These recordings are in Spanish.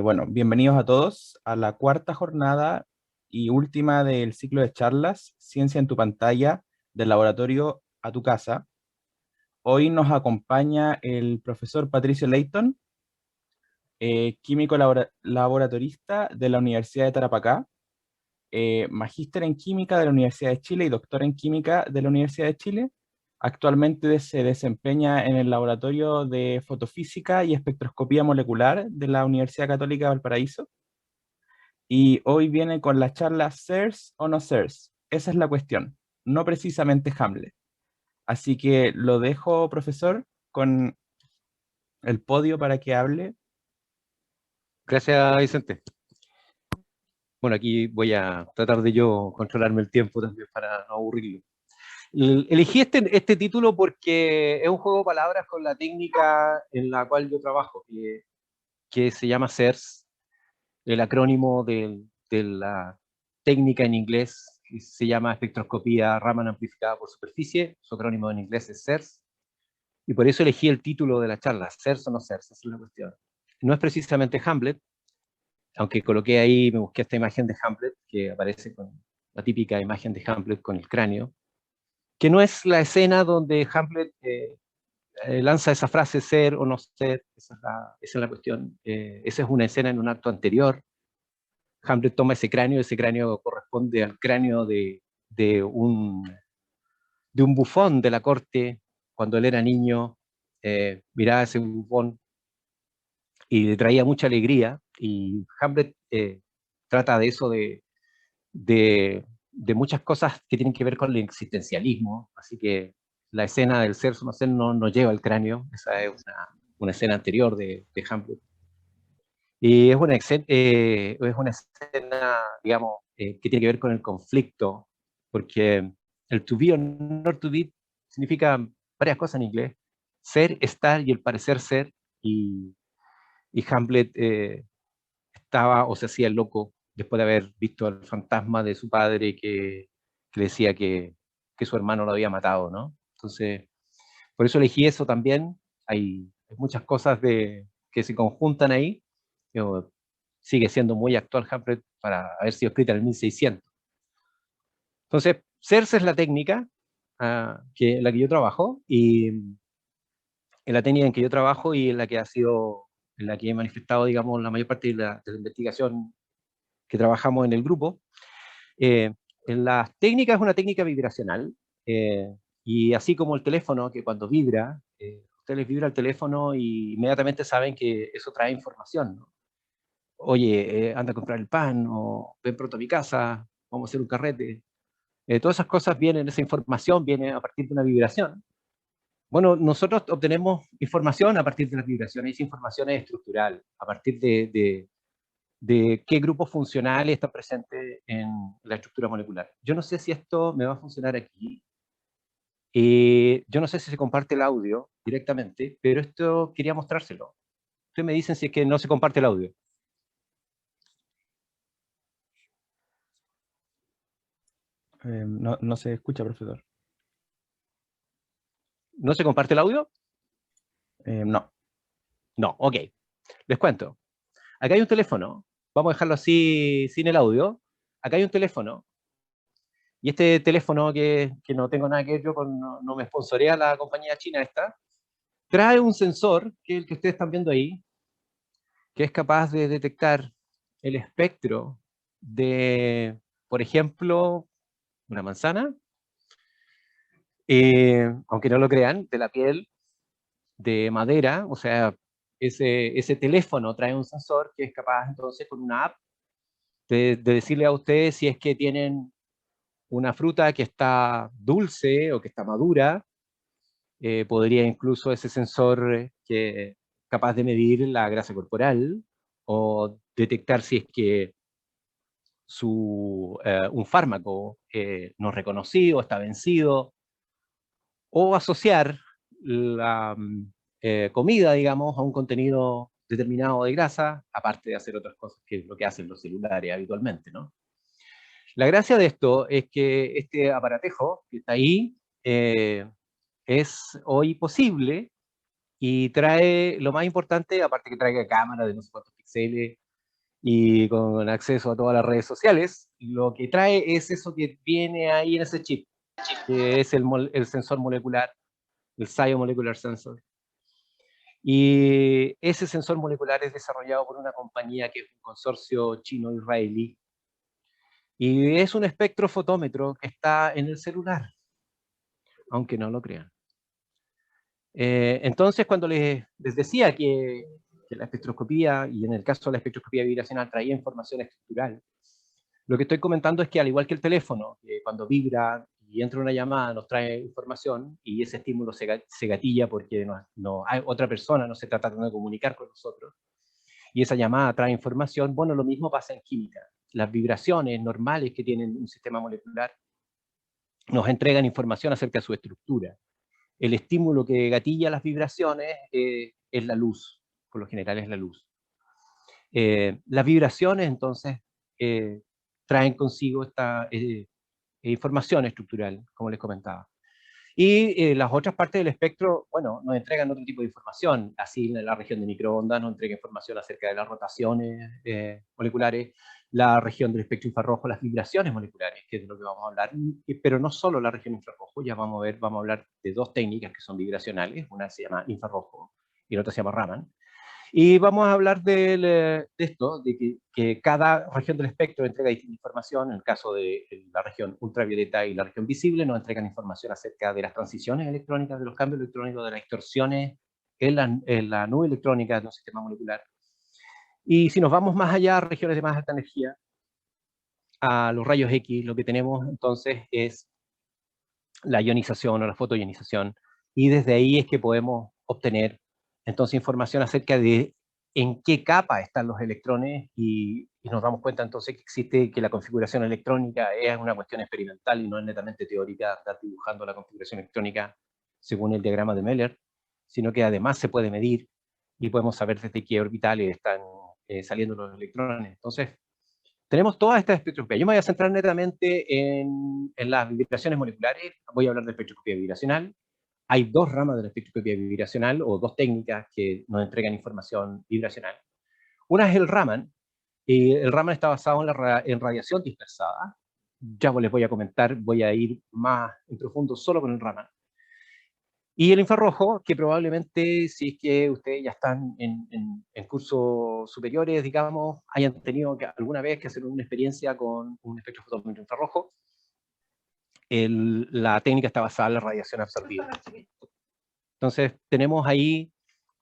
Bueno, bienvenidos a todos a la cuarta jornada y última del ciclo de charlas Ciencia en tu pantalla, del laboratorio a tu casa. Hoy nos acompaña el profesor Patricio Leighton, químico laboratorista de la Universidad de Tarapacá, magíster en química de la Universidad de Chile y doctor en química de la Universidad de Chile. Actualmente se desempeña en el laboratorio de fotofísica y espectroscopía molecular de la Universidad Católica de Valparaíso. Y hoy viene con la charla ¿Sears o no Sears? Esa es la cuestión, no precisamente Hamlet. Así que lo dejo, profesor, con el podio para que hable. Gracias, Vicente. Bueno, aquí voy a tratar de yo controlarme el tiempo también para no aburrirlo. Elegí este título porque es un juego de palabras con la técnica en la cual yo trabajo, que se llama SERS, el acrónimo de la técnica en inglés, que se llama espectroscopía Raman amplificada por superficie. Su acrónimo en inglés es SERS, y por eso elegí el título de la charla, SERS o no SERS, esa es la cuestión. No es precisamente Hamlet, aunque coloqué ahí, me busqué esta imagen de Hamlet, que aparece con la típica imagen de Hamlet con el cráneo, que no es la escena donde Hamlet lanza esa frase ser o no ser, esa es la cuestión. Esa es una escena en un acto anterior. Hamlet toma ese cráneo corresponde al cráneo de, un, de un bufón de la corte, cuando él era niño, miraba a ese bufón y le traía mucha alegría, y Hamlet trata de eso, de muchas cosas que tienen que ver con el existencialismo, así que la escena del ser o no ser no lleva el cráneo, esa es una escena anterior de Hamlet. Y es una escena, digamos, que tiene que ver con el conflicto, porque el to be o not to be significa varias cosas en inglés: ser, estar y el parecer ser, y Hamlet estaba o se hacía el loco después de haber visto al fantasma de su padre que decía que su hermano lo había matado, ¿no? Entonces, por eso elegí eso también. Hay muchas cosas que se conjuntan ahí. Pero sigue siendo muy actual Hamlet para haber sido escrita en el 1600. Entonces, Cersei es la técnica en la que yo trabajo, y en la técnica en que yo trabajo y en la que en la que he manifestado, digamos, la mayor parte de la investigación que trabajamos en el grupo. Eh, en las técnicas es una técnica vibracional, y así como el teléfono, que cuando vibra, usted les vibra el teléfono y inmediatamente saben que eso trae información, ¿no? Oye, anda a comprar el pan, o ven pronto a mi casa, vamos a hacer un carrete. Todas esas cosas vienen, esa información viene a partir de una vibración. Bueno, nosotros obtenemos información a partir de las vibraciones, esa información es estructural, a partir de qué grupos funcionales están presentes en la estructura molecular. Yo no sé si esto me va a funcionar aquí. Yo no sé si se comparte el audio directamente, pero esto quería mostrárselo. Ustedes me dicen si es que no se comparte el audio. No se escucha, profesor. ¿No se comparte el audio? No. No, ok. Les cuento. Acá hay un teléfono. Vamos a dejarlo así sin el audio. Acá hay un teléfono. Y este teléfono, que no tengo nada que ver yo con, no me sponsorea la compañía china esta, trae un sensor, que es el que ustedes están viendo ahí, que es capaz de detectar el espectro de, por ejemplo, una manzana, aunque no lo crean, de la piel, de madera. O sea, ese teléfono trae un sensor que es capaz entonces con una app de decirle a ustedes si es que tienen una fruta que está dulce o que está madura. Podría incluso ese sensor que capaz de medir la grasa corporal, o detectar si es que un fármaco no reconocido está vencido, o asociar la comida, digamos, a un contenido determinado de grasa, aparte de hacer otras cosas, que es lo que hacen los celulares habitualmente, ¿no? La gracia de esto es que este aparatejo que está ahí es hoy posible, y trae lo más importante, aparte que traiga cámara de no sé cuántos .cl y con acceso a todas las redes sociales, lo que trae es eso que viene ahí en ese chip, que es el sensor molecular, el Scio-Molecular Sensor. Y ese sensor molecular es desarrollado por una compañía que es un consorcio chino-israelí. Y es un espectrofotómetro que está en el celular, aunque no lo crean. Entonces, cuando les decía que la espectroscopía, y en el caso de la espectroscopía vibracional, traía información estructural, lo que estoy comentando es que al igual que el teléfono, cuando vibra y entra una llamada nos trae información y ese estímulo se gatilla porque no hay otra persona, no se está tratando de comunicar con nosotros, y esa llamada trae información. Bueno, lo mismo pasa en química. Las vibraciones normales que tienen un sistema molecular nos entregan información acerca de su estructura. El estímulo que gatilla las vibraciones es la luz, por lo general es la luz. Las vibraciones, entonces, traen consigo esta información estructural, como les comentaba. Y las otras partes del espectro, bueno, nos entregan otro tipo de información. Así, en la región de microondas nos entrega información acerca de las rotaciones moleculares, la región del espectro infrarrojo, las vibraciones moleculares, que es de lo que vamos a hablar. Pero no solo la región infrarrojo, ya vamos a hablar de dos técnicas que son vibracionales. Una se llama infrarrojo y la otra se llama Raman. Y vamos a hablar de esto, de que cada región del espectro entrega distinta información. En el caso de la región ultravioleta y la región visible, nos entregan información acerca de las transiciones electrónicas, de los cambios electrónicos, de las distorsiones en la nube electrónica de un sistema molecular. Y si nos vamos más allá a regiones de más alta energía, a los rayos X, lo que tenemos entonces es la ionización o la fotoionización. Y desde ahí es que podemos obtener entonces información acerca de en qué capa están los electrones y nos damos cuenta entonces que la configuración electrónica es una cuestión experimental y no es netamente teórica, estar dibujando la configuración electrónica según el diagrama de Meller, sino que además se puede medir y podemos saber desde qué orbitales están saliendo los electrones. Entonces, tenemos toda esta espectroscopía. Yo me voy a centrar netamente en las vibraciones moleculares. Voy a hablar de espectroscopía vibracional. Hay dos ramas de la espectroscopía vibracional, o dos técnicas que nos entregan información vibracional. Una es el Raman. El Raman está basado en radiación dispersada. Ya les voy a comentar, voy a ir más en profundo solo con el Raman. Y el infrarrojo, que probablemente, si es que ustedes ya están en cursos superiores, digamos, hayan tenido alguna vez que hacer una experiencia con un espectrofotómetro infrarrojo. La técnica está basada en la radiación absorbida. Entonces, tenemos ahí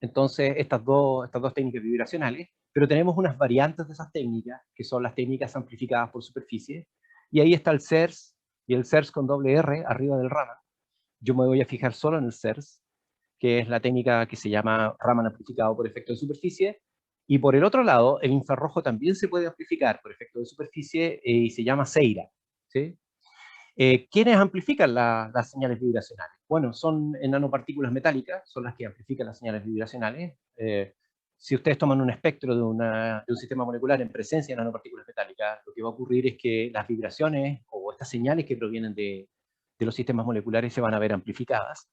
entonces estas dos técnicas vibracionales, pero tenemos unas variantes de esas técnicas, que son las técnicas amplificadas por superficie, y ahí está el CERS, y el CERS con doble R arriba del Raman. Yo me voy a fijar solo en el CERS, que es la técnica que se llama Raman amplificado por efecto de superficie, y por el otro lado, el infrarrojo también se puede amplificar por efecto de superficie y se llama CEIRA, ¿sí? ¿Quiénes amplifican las señales vibracionales? Bueno, son nanopartículas metálicas, son las que amplifican las señales vibracionales. Si ustedes toman un espectro de un sistema molecular en presencia de nanopartículas metálicas, lo que va a ocurrir es que las vibraciones o estas señales que provienen de los sistemas moleculares se van a ver amplificadas.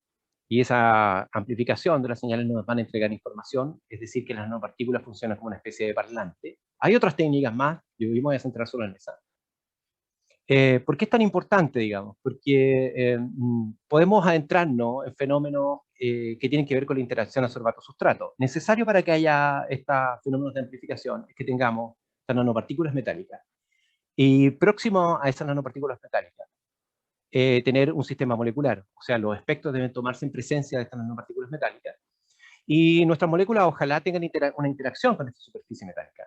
Y esa amplificación de las señales nos van a entregar información, es decir, que las nanopartículas funcionan como una especie de parlante. Hay otras técnicas más, yo me voy a centrar solo en esa. ¿Por qué es tan importante, digamos? Porque podemos adentrarnos en fenómenos que tienen que ver con la interacción absorbato-sustrato. Necesario para que haya estos fenómenos de amplificación es que tengamos estas nanopartículas metálicas. Y próximo a esas nanopartículas metálicas, tener un sistema molecular. O sea, los espectros deben tomarse en presencia de estas nanopartículas metálicas. Y nuestras moléculas ojalá tengan una interacción con esta superficie metálica.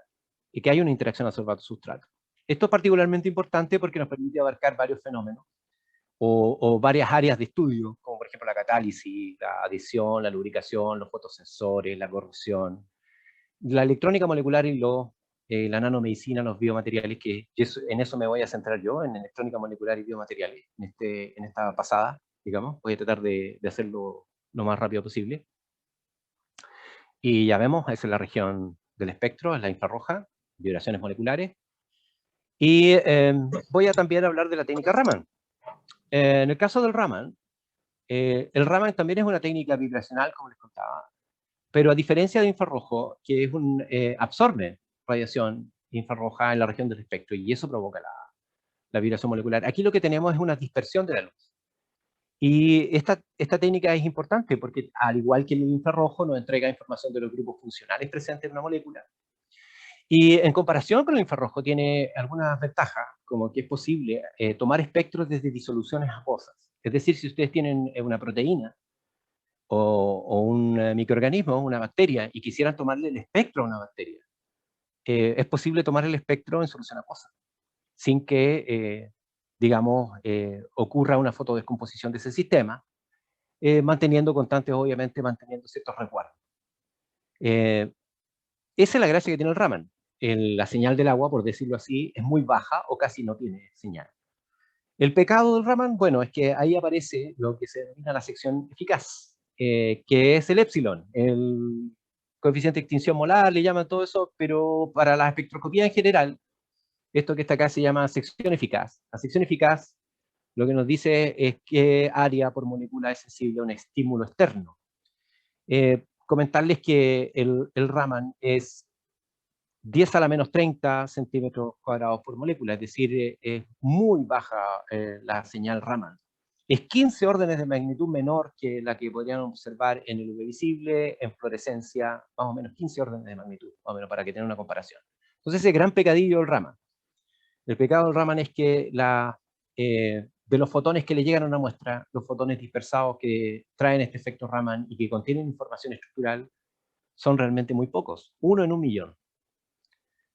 Y que haya una interacción absorbato-sustrato. Esto es particularmente importante porque nos permite abarcar varios fenómenos o varias áreas de estudio, como por ejemplo la catálisis, la adición, la lubricación, los fotosensores, la corrosión, la electrónica molecular y la nanomedicina, los biomateriales, que en eso me voy a centrar yo, en electrónica molecular y biomateriales, en esta pasada, digamos. Voy a tratar de hacerlo lo más rápido posible. Y ya vemos, esa es la región del espectro, es la infrarroja, vibraciones moleculares. Y voy a también hablar de la técnica Raman. En el caso del Raman, el Raman también es una técnica vibracional, como les contaba, pero a diferencia de infrarrojo, que es absorbe radiación infrarroja en la región del espectro, y eso provoca la vibración molecular. Aquí lo que tenemos es una dispersión de la luz. Y esta técnica es importante porque, al igual que el infrarrojo, nos entrega información de los grupos funcionales presentes en una molécula. Y en comparación con el infrarrojo tiene algunas ventajas, como que es posible tomar espectros desde disoluciones acuosas. Es decir, si ustedes tienen una proteína o un microorganismo, una bacteria, y quisieran tomarle el espectro a una bacteria, es posible tomar el espectro en solución acuosa, sin que, digamos, ocurra una fotodescomposición de ese sistema, manteniendo constantes, obviamente, manteniendo ciertos resguardos. Esa es la gracia que tiene el Raman. La señal del agua, por decirlo así, es muy baja o casi no tiene señal. El pecado del Raman, bueno, es que ahí aparece lo que se denomina la sección eficaz, que es el epsilon, el coeficiente de extinción molar, le llaman todo eso, pero para la espectroscopía en general, esto que está acá se llama sección eficaz. La sección eficaz lo que nos dice es qué área por molécula es sensible a un estímulo externo. Comentarles que el Raman es 10 a la menos 30 centímetros cuadrados por molécula, es decir, es muy baja la señal Raman. Es 15 órdenes de magnitud menor que la que podrían observar en el UV visible, en fluorescencia, más o menos 15 órdenes de magnitud, más o menos para que tengan una comparación. Entonces, ese gran pecadillo del Raman. El pecado del Raman es que de los fotones que le llegan a una muestra, los fotones dispersados que traen este efecto Raman y que contienen información estructural, son realmente muy pocos, 1 en 1.000.000.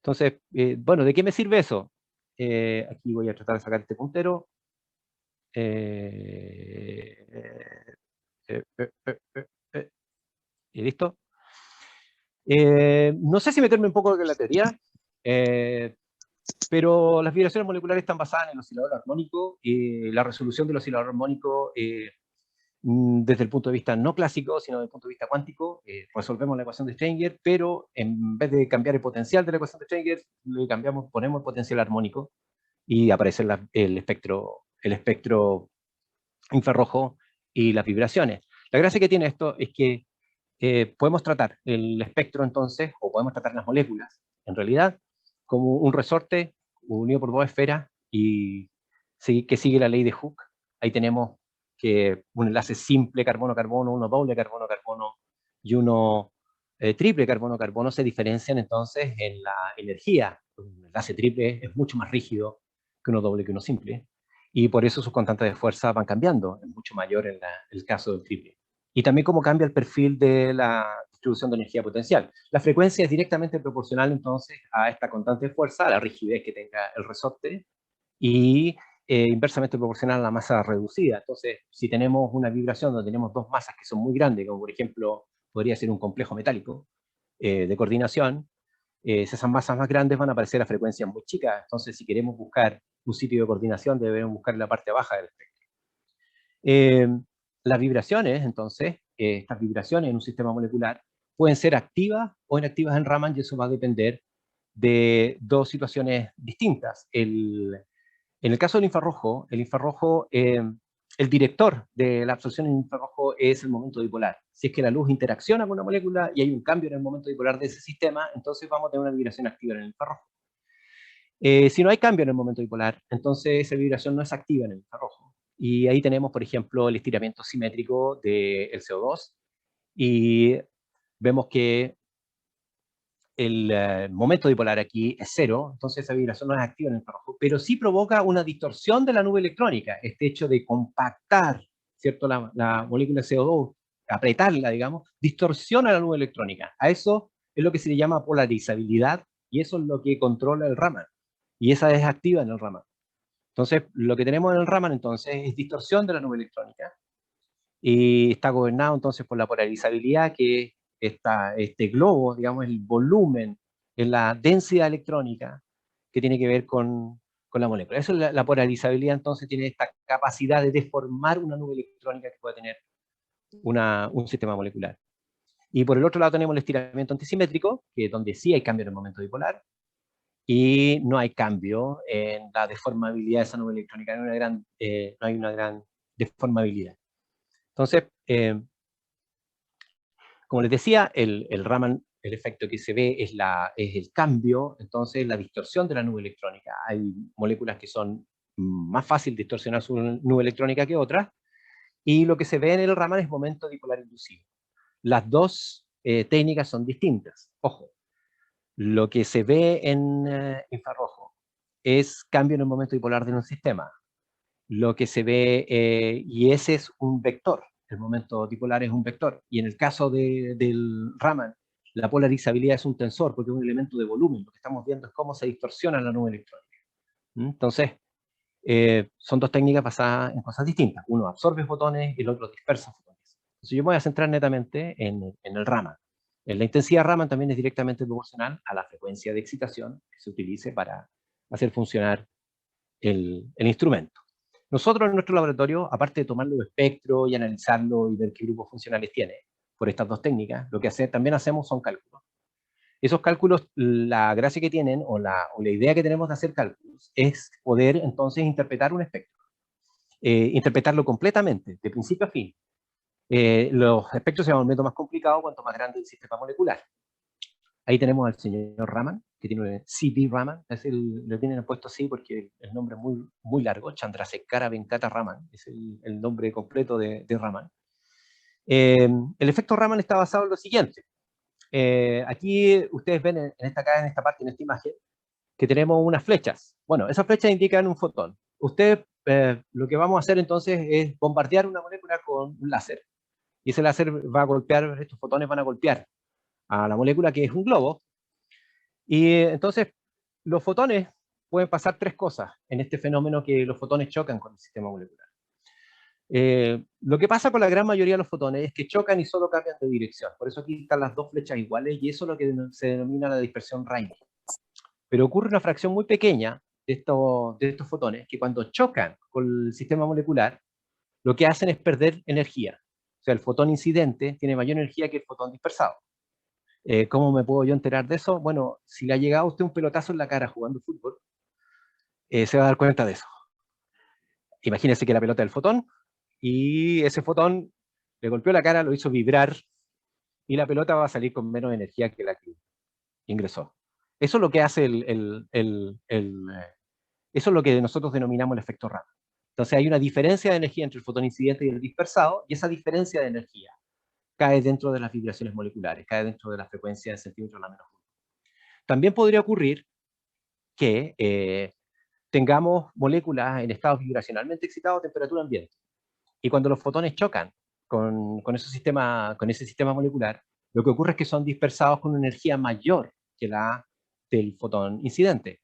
Entonces, bueno, ¿de qué me sirve eso? Aquí voy a tratar de sacar este puntero. ¿Y listo? No sé si meterme un poco en la teoría, pero las vibraciones moleculares están basadas en el oscilador armónico, y la resolución del oscilador armónico, desde el punto de vista no clásico, sino desde el punto de vista cuántico, resolvemos la ecuación de Schrödinger, pero en vez de cambiar el potencial de la ecuación de Schrödinger, le cambiamos, ponemos el potencial armónico y aparece el espectro infrarrojo y las vibraciones. La gracia que tiene esto es que podemos tratar el espectro entonces, o podemos tratar las moléculas, en realidad, como un resorte unido por dos esferas y que sigue la ley de Hooke. Ahí tenemos que un enlace simple carbono-carbono, uno doble carbono-carbono y uno triple carbono-carbono se diferencian entonces en la energía. Un enlace triple es mucho más rígido que uno doble que uno simple, y por eso sus constantes de fuerza van cambiando, es mucho mayor en el caso del triple. Y también cómo cambia el perfil de la distribución de energía potencial. La frecuencia es directamente proporcional entonces a esta constante de fuerza, a la rigidez que tenga el resorte, y inversamente proporcional a la masa reducida. Entonces, si tenemos una vibración donde tenemos dos masas que son muy grandes, como por ejemplo podría ser un complejo metálico de coordinación, si esas masas más grandes van a aparecer a frecuencias muy chicas. Entonces, si queremos buscar un sitio de coordinación, debemos buscar en la parte baja del espectro. Las vibraciones, entonces, estas vibraciones en un sistema molecular pueden ser activas o inactivas en Raman, y eso va a depender de dos situaciones distintas. En el caso del infrarrojo, el director de la absorción en infrarrojo es el momento dipolar. Si es que la luz interacciona con una molécula y hay un cambio en el momento dipolar de ese sistema, entonces vamos a tener una vibración activa en el infrarrojo. Si no hay cambio en el momento dipolar, entonces esa vibración no es activa en el infrarrojo. Y ahí tenemos, por ejemplo, el estiramiento simétrico del CO2, y vemos que el momento dipolar aquí es 0, entonces esa vibración no es activa en el infrarrojo, pero sí provoca una distorsión de la nube electrónica, este hecho de compactar, ¿cierto?, la molécula CO2, apretarla, digamos, distorsiona la nube electrónica. A eso es lo que se le llama polarizabilidad, y eso es lo que controla el Raman, y esa es activa en el Raman. Entonces, lo que tenemos en el Raman, entonces, es distorsión de la nube electrónica, y está gobernado entonces por la polarizabilidad, que este globo, digamos, el volumen, en la densidad electrónica que tiene que ver con la molécula. Eso es la polarizabilidad, entonces tiene esta capacidad de deformar una nube electrónica que puede tener un sistema molecular. Y por el otro lado tenemos el estiramiento antisimétrico, que es donde sí hay cambio en el momento dipolar, y no hay cambio en la deformabilidad de esa nube electrónica, no hay una gran deformabilidad. Entonces, Como les decía, el Raman, el efecto que se ve es el cambio, entonces la distorsión de la nube electrónica. Hay moléculas que son más fácil distorsionar su nube electrónica que otras, y lo que se ve en el Raman es momento dipolar inducido. Las dos técnicas son distintas. Ojo, lo que se ve en infrarrojo es cambio en el momento dipolar de un sistema. Lo que se ve, y ese es un vector, el momento dipolar es un vector, y en el caso del Raman, la polarizabilidad es un tensor, porque es un elemento de volumen. Lo que estamos viendo es cómo se distorsiona la nube electrónica. Entonces, son dos técnicas basadas en cosas distintas. Uno absorbe fotones y el otro dispersa fotones. Entonces yo me voy a centrar netamente en el Raman. La intensidad Raman también es directamente proporcional a la frecuencia de excitación que se utilice para hacer funcionar el instrumento. Nosotros en nuestro laboratorio, aparte de tomar los espectros y analizarlo y ver qué grupos funcionales tiene, por estas dos técnicas, lo que también hacemos son cálculos. Esos cálculos, la gracia que tienen, o la idea que tenemos de hacer cálculos, es poder entonces interpretar un espectro. Interpretarlo completamente, de principio a fin. Los espectros se van volviendo más complicados cuanto más grande el sistema molecular. Ahí tenemos al señor Raman, que tiene C.V. Raman, le tienen puesto así porque el nombre es muy largo, Chandrasekhara Venkata Raman, es el nombre completo de Raman. El efecto Raman está basado en lo siguiente. Aquí ustedes ven en esta parte, en esta imagen, que tenemos unas flechas. Bueno, esas flechas indican un fotón. Lo que vamos a hacer entonces es bombardear una molécula con un láser. Y ese láser va a golpear, estos fotones van a golpear a la molécula, que es un globo. Y entonces los fotones pueden pasar tres cosas en este fenómeno, que los fotones chocan con el sistema molecular. Lo que pasa con la gran mayoría de los fotones es que chocan y solo cambian de dirección. Por eso aquí están las dos flechas iguales, y eso es lo que se denomina la dispersión Rayleigh. Pero ocurre una fracción muy pequeña de estos fotones que cuando chocan con el sistema molecular, lo que hacen es perder energía. O sea, el fotón incidente tiene mayor energía que el fotón dispersado. ¿Cómo me puedo yo enterar de eso? Bueno, si le ha llegado a usted un pelotazo en la cara jugando fútbol, se va a dar cuenta de eso. Imagínese que la pelota es el fotón, y ese fotón le golpeó la cara, lo hizo vibrar, y la pelota va a salir con menos energía que la que ingresó. Eso es lo que hace eso es lo que nosotros denominamos el efecto Raman. Entonces hay una diferencia de energía entre el fotón incidente y el dispersado, y esa diferencia de energía cae dentro de las vibraciones moleculares, cae dentro de la frecuencia de centímetros la menos 1. También podría ocurrir que tengamos moléculas en estados vibracionalmente excitados a temperatura ambiente. Y cuando los fotones chocan con ese sistema molecular, lo que ocurre es que son dispersados con una energía mayor que la del fotón incidente.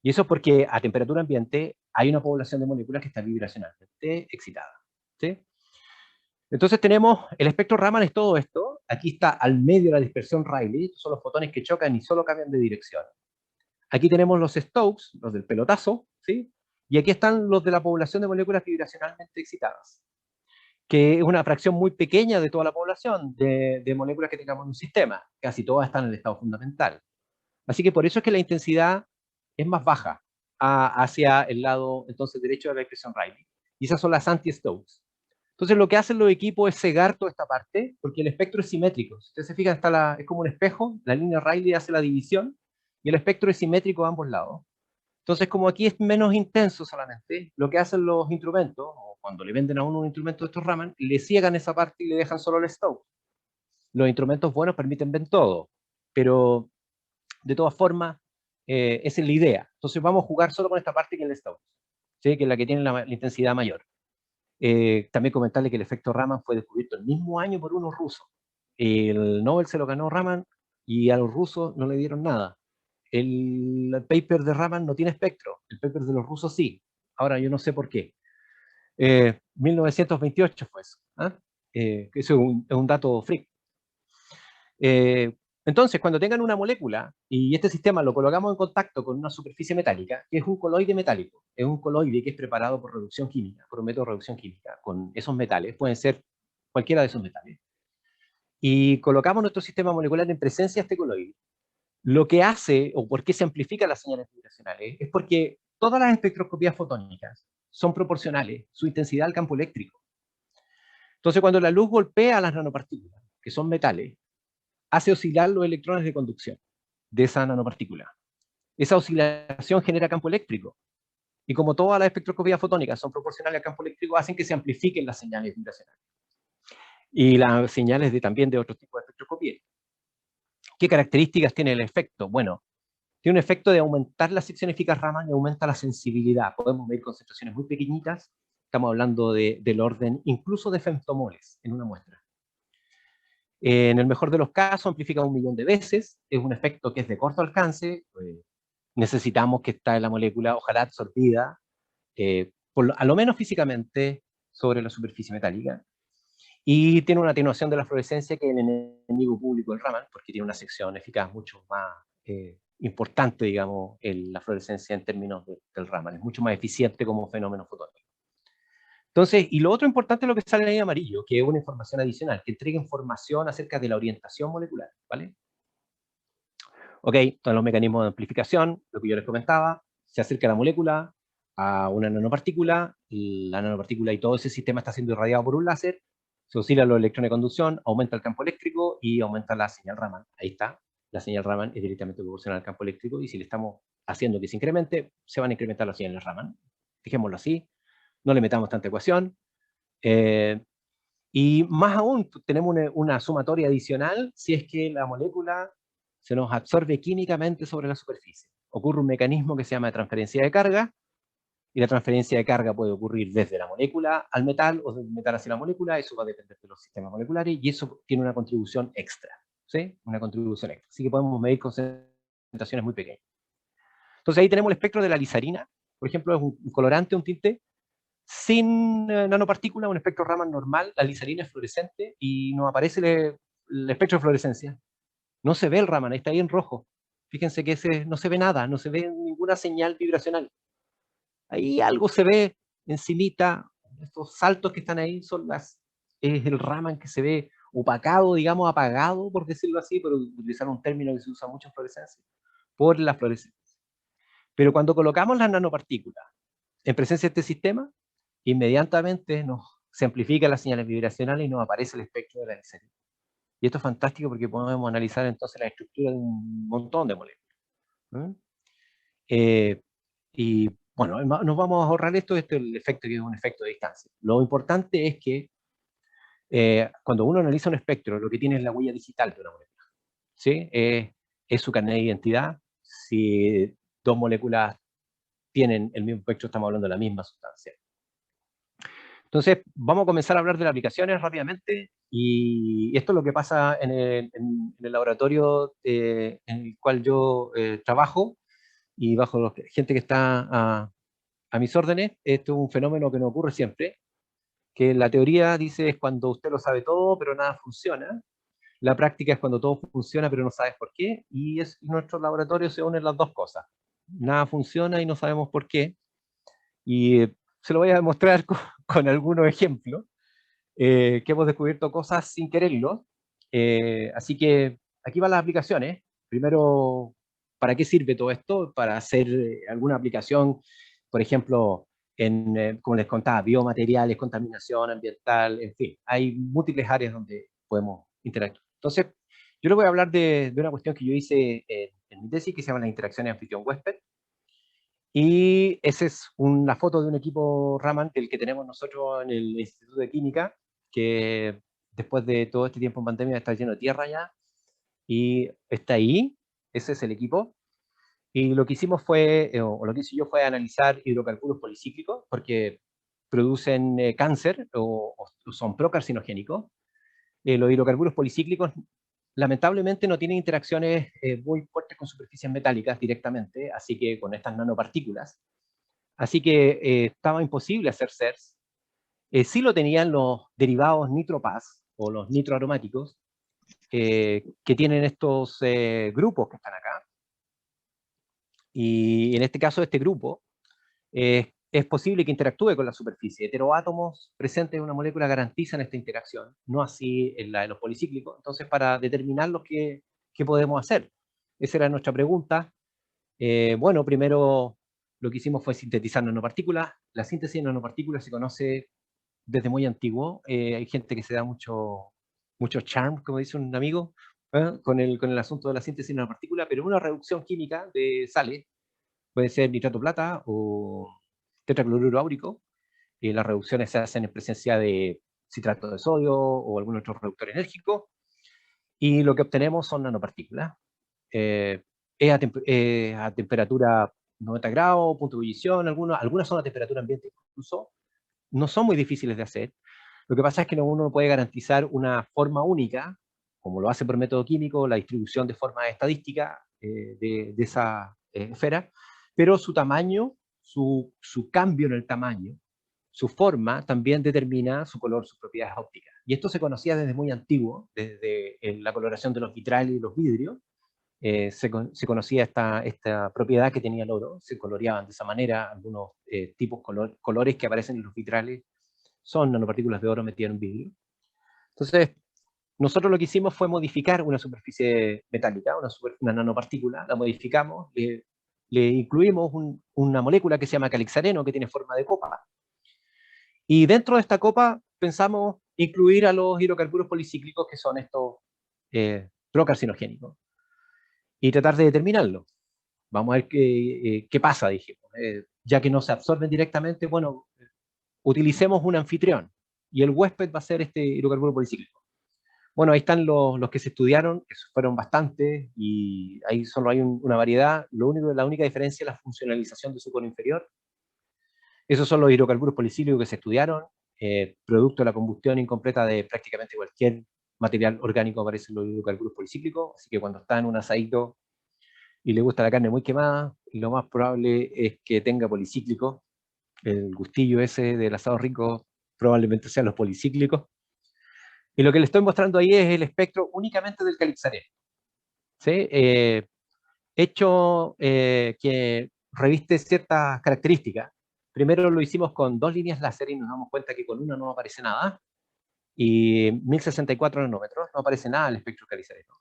Y eso es porque a temperatura ambiente hay una población de moléculas que está vibracionalmente excitada. ¿Sí? Entonces tenemos el espectro Raman, es todo esto. Aquí está al medio la dispersión Rayleigh, son los fotones que chocan y solo cambian de dirección. Aquí tenemos los Stokes, los del pelotazo, ¿sí? Y aquí están los de la población de moléculas vibracionalmente excitadas, que es una fracción muy pequeña de toda la población de moléculas que tengamos en un sistema. Casi todas están en el estado fundamental. Así que por eso es que la intensidad es más baja hacia el lado entonces derecho de la expresión Rayleigh. Y esas son las anti-Stokes. Entonces lo que hacen los equipos es cegar toda esta parte, porque el espectro es simétrico. Si ustedes se fijan, es como un espejo, la línea Rayleigh hace la división, y el espectro es simétrico a ambos lados. Entonces, como aquí es menos intenso solamente, lo que hacen los instrumentos, o cuando le venden a uno un instrumento de estos Raman, le ciegan esa parte y le dejan solo el Stoke. Los instrumentos buenos permiten ver todo, pero de todas formas, esa es la idea. Entonces vamos a jugar solo con esta parte, que es el Stoke, ¿sí? Que es la que tiene la intensidad mayor. También comentarle que el efecto Raman fue descubierto el mismo año por unos rusos. El Nobel se lo ganó Raman, y a los rusos no le dieron nada. El paper de Raman no tiene espectro, el paper de los rusos sí. Ahora yo no sé por qué. 1928 fue eso. Eso es un dato freak. Entonces, cuando tengan una molécula y este sistema lo colocamos en contacto con una superficie metálica, que es un coloide metálico, es un coloide que es preparado por reducción química, por un método de reducción química, con esos metales, pueden ser cualquiera de esos metales, y colocamos nuestro sistema molecular en presencia de este coloide, lo que hace, o por qué se amplifican las señales vibracionales, es porque todas las espectroscopías fotónicas son proporcionales, su intensidad al campo eléctrico. Entonces, cuando la luz golpea a las nanopartículas, que son metales, hace oscilar los electrones de conducción de esa nanopartícula. Esa oscilación genera campo eléctrico. Y como todas las espectroscopías fotónicas son proporcionales al campo eléctrico, hacen que se amplifiquen las señales vibracionales. Y las señales también de otros tipos de espectroscopía. ¿Qué características tiene el efecto? Bueno, tiene un efecto de aumentar las secciones eficaz Raman y aumenta la sensibilidad. Podemos medir concentraciones muy pequeñitas, estamos hablando del orden incluso de femtomoles en una muestra. En el mejor de los casos, amplifica 1.000.000 de veces, es un efecto que es de corto alcance, necesitamos que está en la molécula, ojalá absorbida, a lo menos físicamente, sobre la superficie metálica, y tiene una atenuación de la fluorescencia que es el enemigo público del Raman, porque tiene una sección eficaz mucho más importante, digamos, la fluorescencia en términos del Raman, es mucho más eficiente como fenómeno fotónico. Entonces, y lo otro importante es lo que sale ahí en amarillo, que es una información adicional, que entrega información acerca de la orientación molecular, ¿vale? Ok, todos los mecanismos de amplificación, lo que yo les comentaba, se acerca la molécula a una nanopartícula, y la nanopartícula y todo ese sistema está siendo irradiado por un láser, se oscilan los electrones de conducción, aumenta el campo eléctrico y aumenta la señal Raman. Ahí está, la señal Raman es directamente proporcional al campo eléctrico y si le estamos haciendo que se incremente, se van a incrementar las señales Raman. Dejémoslo así, no le metamos tanta ecuación. Y más aún, tenemos una sumatoria adicional si es que la molécula se nos absorbe químicamente sobre la superficie. Ocurre un mecanismo que se llama transferencia de carga, y la transferencia de carga puede ocurrir desde la molécula al metal o del metal hacia la molécula, eso va a depender de los sistemas moleculares, y eso tiene una contribución extra, ¿sí? Una contribución extra. Así que podemos medir concentraciones muy pequeñas. Entonces ahí tenemos el espectro de la lisarina, por ejemplo, es un colorante, un tinte, sin nanopartícula, un espectro Raman normal, la lisarina es fluorescente y nos aparece el espectro de fluorescencia. No se ve el Raman, está ahí en rojo. Fíjense que no se ve nada, no se ve ninguna señal vibracional. Ahí algo se ve encimita, estos saltos que están ahí es el Raman que se ve opacado, digamos, apagado, por decirlo así, por utilizar un término que se usa mucho en fluorescencia, por la fluorescencia. Pero cuando colocamos las nanopartículas en presencia de este sistema, inmediatamente se amplifican las señales vibracionales y nos aparece el espectro de la lisarina. Y esto es fantástico porque podemos analizar entonces la estructura de un montón de moléculas. Y bueno, nos vamos a ahorrar esto es el efecto que es un efecto de distancia. Lo importante es que cuando uno analiza un espectro, lo que tiene es la huella digital de una molécula. ¿Sí? Es su carnet de identidad. Si dos moléculas tienen el mismo espectro, estamos hablando de la misma sustancia. Entonces, vamos a comenzar a hablar de las aplicaciones rápidamente, y esto es lo que pasa en el laboratorio en el cual yo trabajo, y bajo la gente que está a mis órdenes. Esto es un fenómeno que no ocurre siempre, que la teoría dice es cuando usted lo sabe todo, pero nada funciona. La práctica es cuando todo funciona, pero no sabes por qué, y en nuestro laboratorio se unen las dos cosas. Nada funciona y no sabemos por qué, y se lo voy a demostrar con algunos ejemplos, que hemos descubierto cosas sin quererlo. Así que aquí van las aplicaciones. Primero, ¿para qué sirve todo esto? Para hacer alguna aplicación, por ejemplo, como les contaba, biomateriales, contaminación ambiental, en fin, hay múltiples áreas donde podemos interactuar. Entonces, yo les voy a hablar de una cuestión que yo hice en mi tesis, que se llama las interacciones anfitrión-huésped. Y esa es una foto de un equipo Raman, el que tenemos nosotros en el Instituto de Química, que después de todo este tiempo en pandemia está lleno de tierra ya, y está ahí, ese es el equipo. Y lo que hicimos fue, o lo que hice yo fue analizar hidrocarburos policíclicos, porque producen cáncer o son procarcinogénicos. Los hidrocarburos policíclicos lamentablemente no tienen interacciones muy fuertes con superficies metálicas directamente, así que con estas nanopartículas. Así que estaba imposible hacer CERS. Sí lo tenían los derivados nitropaz o los nitroaromáticos, que tienen estos grupos que están acá. Y en este caso, este grupo es posible que interactúe con la superficie. Heteroátomos presentes en una molécula garantizan esta interacción, no así en la de los policíclicos. Entonces, para determinar qué podemos hacer, esa era nuestra pregunta. Bueno, primero lo que hicimos fue sintetizar nanopartículas. La síntesis de nanopartículas se conoce desde muy antiguo. Hay gente que se da mucho mucho charm, como dice un amigo, con el asunto de la síntesis de nanopartícula, pero una reducción química de sales, puede ser nitrato plata o tetracloruro áurico, y las reducciones se hacen en presencia de citrato de sodio o algún otro reductor enérgico, y lo que obtenemos son nanopartículas. Es a temperatura 90 grados, punto de ebullición, algunas son a temperatura ambiente incluso, no son muy difíciles de hacer. Lo que pasa es que uno no puede garantizar una forma única, como lo hace por método químico, la distribución de forma estadística de esa esfera, pero su tamaño, su cambio en el tamaño, su forma también determina su color, sus propiedades ópticas. Y esto se conocía desde muy antiguo, desde la coloración de los vitrales y los vidrios. Se conocía esta propiedad que tenía el oro, se coloreaban de esa manera algunos colores que aparecen en los vitrales son nanopartículas de oro metidas en un vidrio. Entonces, nosotros lo que hicimos fue modificar una superficie metálica, una nanopartícula, la modificamos, le incluimos una molécula que se llama calixareno, que tiene forma de copa, y dentro de esta copa pensamos incluir a los hidrocarburos policíclicos, que son estos procarcinogénicos, y tratar de determinarlo. Vamos a ver qué pasa, dijimos. Ya que no se absorben directamente, bueno, utilicemos un anfitrión, y el huésped va a ser este hidrocarburo policíclico. Bueno, ahí están los que se estudiaron, que fueron bastantes, y ahí solo hay una variedad. La única diferencia es la funcionalización de su cono inferior. Esos son los hidrocarburos policíclicos que se estudiaron, producto de la combustión incompleta de prácticamente cualquier material orgánico aparecen los hidrocarburos policíclicos, así que cuando está en un asadito y le gusta la carne muy quemada, lo más probable es que tenga policíclico. El gustillo ese del asado rico probablemente sean los policíclicos. Y lo que le estoy mostrando ahí es el espectro únicamente del calixareno, ¿sí? Hecho que reviste ciertas características. Primero lo hicimos con 2 líneas láser y nos damos cuenta que con una no aparece nada, y 1064 nanómetros no aparece nada en el espectro calixareno.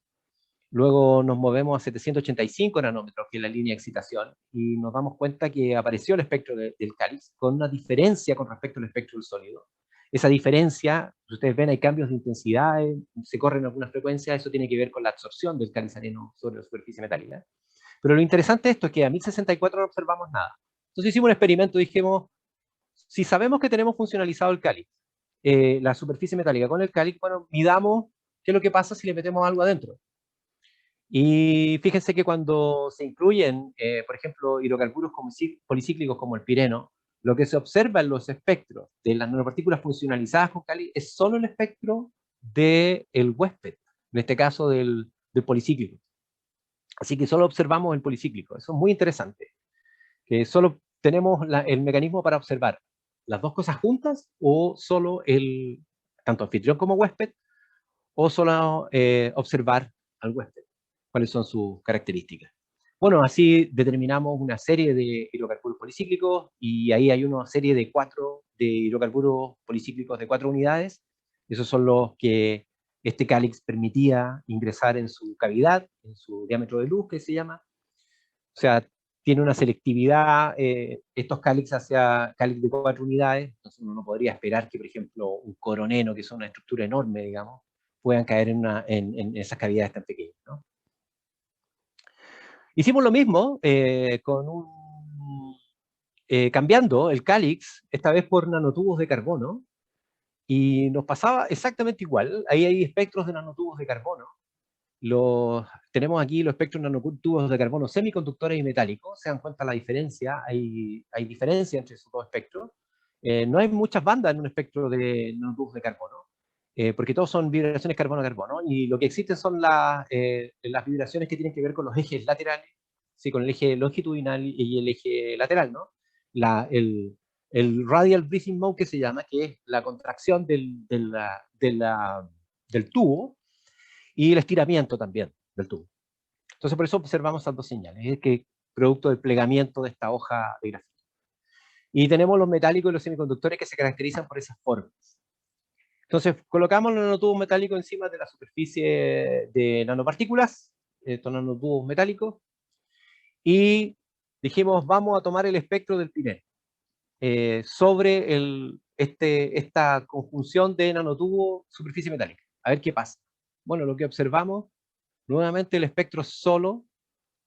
Luego nos movemos a 785 nanómetros, que es la línea de excitación, y nos damos cuenta que apareció el espectro del cáliz, con una diferencia con respecto al espectro del sólido. Esa diferencia, si ustedes ven, hay cambios de intensidad, se corren algunas frecuencias, eso tiene que ver con la absorción del cáliz areno sobre la superficie metálica. Pero lo interesante de esto es que a 1064 no observamos nada. Entonces hicimos un experimento, dijimos, si sabemos que tenemos funcionalizado el cáliz, la superficie metálica con el cáliz, bueno, midamos qué es lo que pasa si le metemos algo adentro. Y fíjense que cuando se incluyen, por ejemplo, hidrocarburos policíclicos como el pireno, lo que se observa en los espectros de las nanopartículas funcionalizadas con cáliz es solo el espectro del huésped, en este caso del policíclico. Así que solo observamos el policíclico. Eso es muy interesante, que solo tenemos el mecanismo para observar las dos cosas juntas, o solo tanto anfitrión como huésped, o solo observar al huésped, cuáles son sus características. Bueno, así determinamos una serie de hidrocarburos policíclicos, y ahí hay una serie de hidrocarburos policíclicos de 4 unidades. Esos son los que este cáliz permitía ingresar en su cavidad, en su diámetro de luz, que se llama. O sea, tiene una selectividad, estos cáliz hacia cáliz de 4 unidades, entonces uno no podría esperar que, por ejemplo, un coroneno, que es una estructura enorme, digamos, puedan caer en esas cavidades tan pequeñas, ¿no? Hicimos lo mismo cambiando el cáliz, esta vez por nanotubos de carbono, y nos pasaba exactamente igual. Ahí hay espectros de nanotubos de carbono. Tenemos aquí los espectros de nanotubos de carbono semiconductores y metálicos. Se dan cuenta la diferencia, hay diferencia entre esos dos espectros. No hay muchas bandas en un espectro de nanotubos de carbono, porque todos son vibraciones carbono-carbono, y lo que existen son las vibraciones que tienen que ver con los ejes laterales, sí, con el eje longitudinal y el eje lateral, ¿no? El radial breathing mode, que se llama, que es la contracción del tubo, y el estiramiento también del tubo. Entonces, por eso observamos esas dos señales, es que producto del plegamiento de esta hoja de grafito. Y tenemos los metálicos y los semiconductores, que se caracterizan por esas formas. Entonces, colocamos los nanotubos metálicos encima de la superficie de nanopartículas, estos nanotubos metálicos, y dijimos, vamos a tomar el espectro del pireno sobre esta conjunción de nanotubo superficie metálica. a ver qué pasa. Bueno, lo que observamos, nuevamente el espectro solo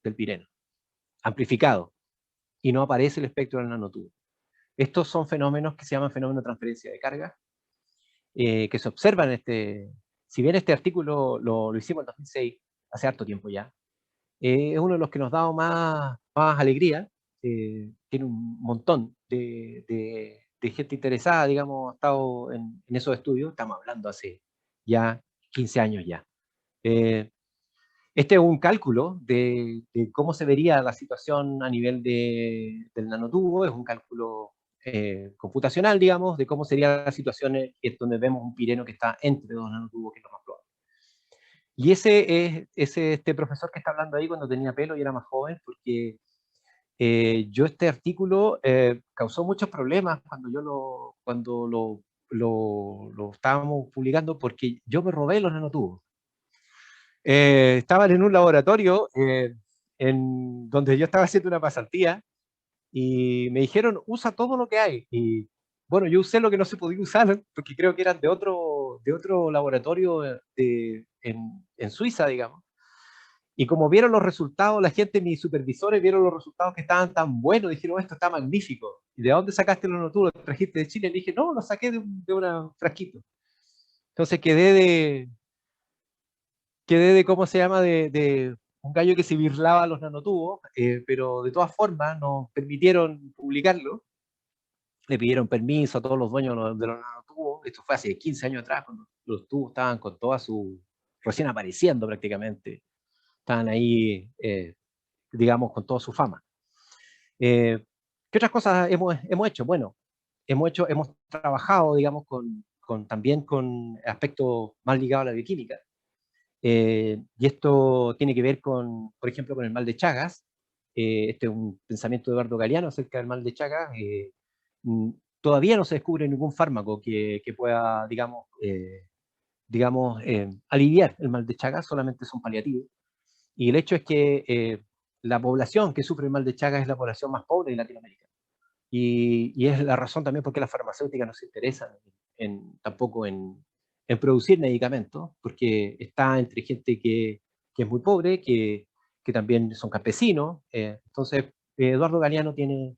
del pireno, amplificado, y no aparece el espectro del nanotubo. Estos son fenómenos que se llaman fenómenos de transferencia de carga, que se observan en si bien este artículo lo hicimos en 2006, hace harto tiempo ya, es uno de los que nos da más alegría, tiene un montón de gente interesada, digamos, ha estado en esos estudios, estamos hablando hace ya 15 años ya. Este es un cálculo de cómo se vería la situación a nivel del nanotubo, es un cálculo computacional, digamos, de cómo sería la situación donde vemos un pireno que está entre dos nanotubos, que es lo más probable. Y este profesor que está hablando ahí cuando tenía pelo y era más joven, porque este artículo causó muchos problemas cuando lo estábamos publicando, porque yo me robé los nanotubos. Estaban en un laboratorio donde yo estaba haciendo una pasantía y me dijeron, usa todo lo que hay. Y bueno, yo usé lo que no se podía usar, porque creo que eran de otro laboratorio en Suiza, digamos. Y como vieron los resultados, la gente, mis supervisores, vieron los resultados que estaban tan buenos, dijeron, esto está magnífico. ¿Y de dónde sacaste los notulos? ¿Los trajiste de Chile? Le dije, no, los saqué de una frasquito. Entonces quedé de ¿cómo se llama? De un gallo que se birlaba los nanotubos, pero de todas formas nos permitieron publicarlo. Le pidieron permiso a todos los dueños de los nanotubos. Esto fue hace 15 años atrás, cuando los tubos estaban con toda recién apareciendo prácticamente. Estaban ahí, digamos, con toda su fama. ¿Qué otras cosas hemos hecho? Bueno, hemos trabajado, digamos, también con aspectos más ligados a la bioquímica. Y esto tiene que ver por ejemplo, con el mal de Chagas. Este es un pensamiento de Eduardo Galeano acerca del mal de Chagas. Mm, Todavía no se descubre ningún fármaco que pueda, digamos, aliviar el mal de Chagas, solamente son paliativos. Y el hecho es que la población que sufre el mal de Chagas es la población más pobre de Latinoamérica. Y es la razón también por qué las farmacéuticas no se interesan tampoco en producir medicamentos, porque está entre gente que es muy pobre, que también son campesinos. Entonces, Eduardo Galeano tiene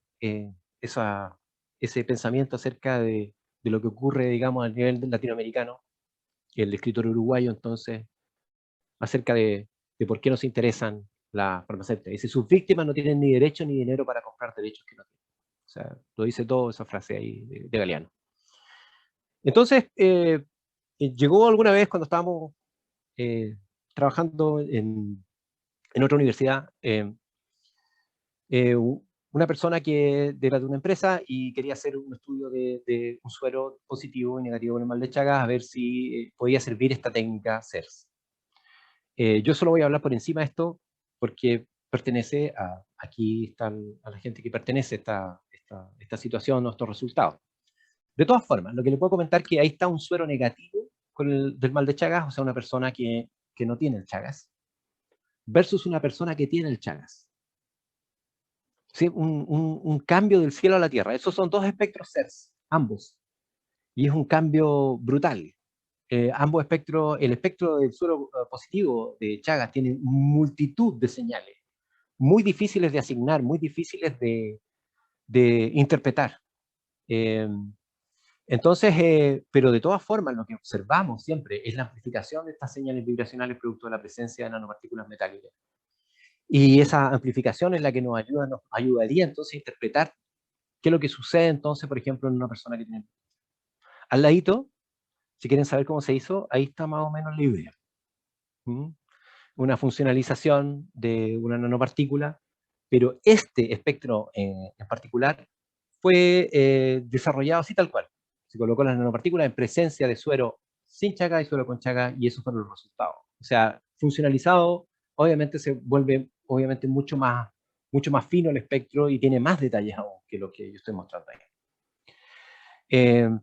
ese pensamiento acerca de lo que ocurre, digamos, a nivel latinoamericano, el escritor uruguayo, entonces, acerca de por qué no se interesan las farmacéuticas. Dice, sus víctimas no tienen ni derecho ni dinero para comprar derechos que no tienen. O sea, lo dice todo esa frase ahí de Galeano. Entonces, llegó alguna vez cuando estábamos trabajando en otra universidad, una persona que era de una empresa y quería hacer un estudio de un suero positivo y negativo con el mal de Chagas, a ver si podía servir esta técnica CERS. Yo solo voy a hablar por encima de esto porque pertenece aquí están a la gente que pertenece a esta situación o estos resultados. De todas formas, lo que le puedo comentar es que ahí está un suero negativo del mal de Chagas, o sea, una persona que no tiene el Chagas, versus una persona que tiene el Chagas. ¿Sí? Un cambio del cielo a la tierra. Esos son dos espectros CERS, ambos. Y es un cambio brutal. Ambos espectros, el espectro del suero positivo de Chagas tiene multitud de señales, muy difíciles de asignar, muy difíciles de interpretar. Entonces, pero de todas formas, lo que observamos siempre es la amplificación de estas señales vibracionales producto de la presencia de nanopartículas metálicas. Y esa amplificación es la que nos ayudaría entonces a interpretar qué es lo que sucede entonces, por ejemplo, en una persona que tiene. Al ladito, si quieren saber cómo se hizo, ahí está más o menos la idea. Una funcionalización de una nanopartícula, pero este espectro en particular fue desarrollado así tal cual. Se colocó las nanopartículas en presencia de suero sin Chagas y suero con Chagas, y esos fueron los resultados. O sea, funcionalizado, obviamente se vuelve mucho más fino el espectro y tiene más detalles aún que lo que yo estoy mostrando ahí.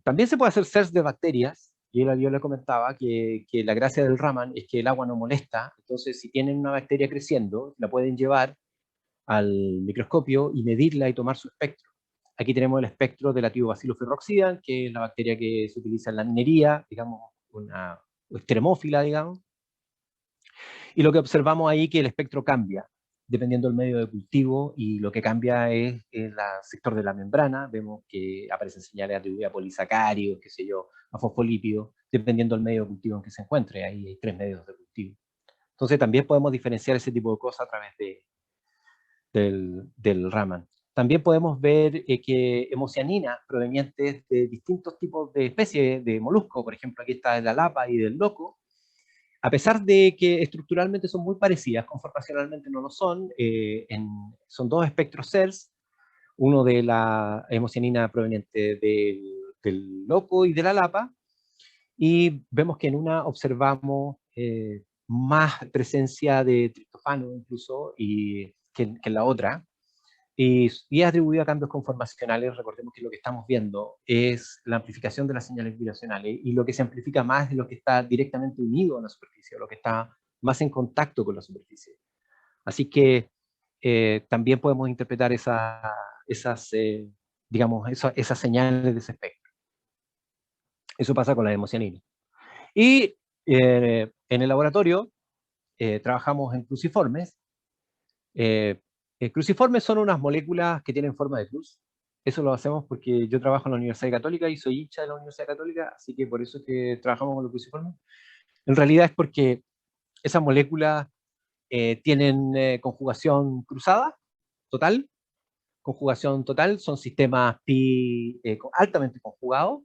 También se puede hacer CERS de bacterias, y yo le comentaba que la gracia del Raman es que el agua no molesta, entonces si tienen una bacteria creciendo, la pueden llevar al microscopio y medirla y tomar su espectro. Aquí tenemos el espectro de la Tibobacillus ferroxida, que es la bacteria que se utiliza en la minería, digamos, extremófila, digamos. Y lo que observamos ahí es que el espectro cambia, dependiendo del medio de cultivo, y lo que cambia es el sector de la membrana. Vemos que aparecen señales atribuidas a polisacáridos, qué sé yo, a fosfolípidos, dependiendo del medio de cultivo en que se encuentre. Ahí hay 3 medios de cultivo. Entonces también podemos diferenciar ese tipo de cosas a través del Raman. También podemos ver que hemocianinas provenientes de distintos tipos de especies de moluscos, por ejemplo, aquí está de la lapa y del loco, a pesar de que estructuralmente son muy parecidas, conformacionalmente no lo son, son 2 espectros CERS, uno de la hemocianina proveniente del loco y de la lapa, y vemos que en una observamos más presencia de triptofano incluso que en la otra, y es atribuido a cambios conformacionales. Recordemos que lo que estamos viendo es la amplificación de las señales vibracionales, y lo que se amplifica más es lo que está directamente unido a la superficie, lo que está más en contacto con la superficie. Así que también podemos interpretar digamos, esas señales de ese espectro. Eso pasa con la hemocianina. Y en el laboratorio trabajamos en cruciformes. Cruciformes son unas moléculas que tienen forma de cruz. Eso lo hacemos porque yo trabajo en la Universidad Católica y soy hincha de la Universidad Católica, así que por eso es que trabajamos con los cruciformes. En realidad es porque esas moléculas tienen conjugación cruzada, total. Conjugación total, son sistemas pi altamente conjugados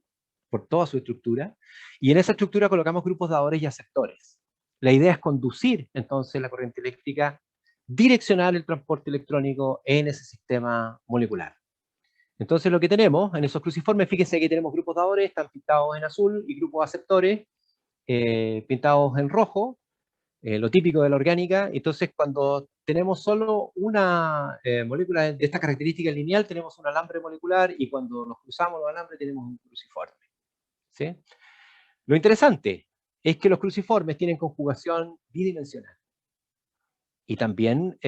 por toda su estructura, y en esa estructura colocamos grupos dadores y aceptores. La idea es conducir entonces la corriente eléctrica, direccionar el transporte electrónico en ese sistema molecular. Entonces lo que tenemos en esos cruciformes, fíjense que tenemos grupos dadores, están pintados en azul, y grupos aceptores pintados en rojo, lo típico de la orgánica. Entonces cuando tenemos solo una molécula de esta característica lineal, tenemos un alambre molecular, y cuando nos cruzamos los alambres tenemos un cruciforme. ¿Sí? Lo interesante es que los cruciformes tienen conjugación bidimensional, y también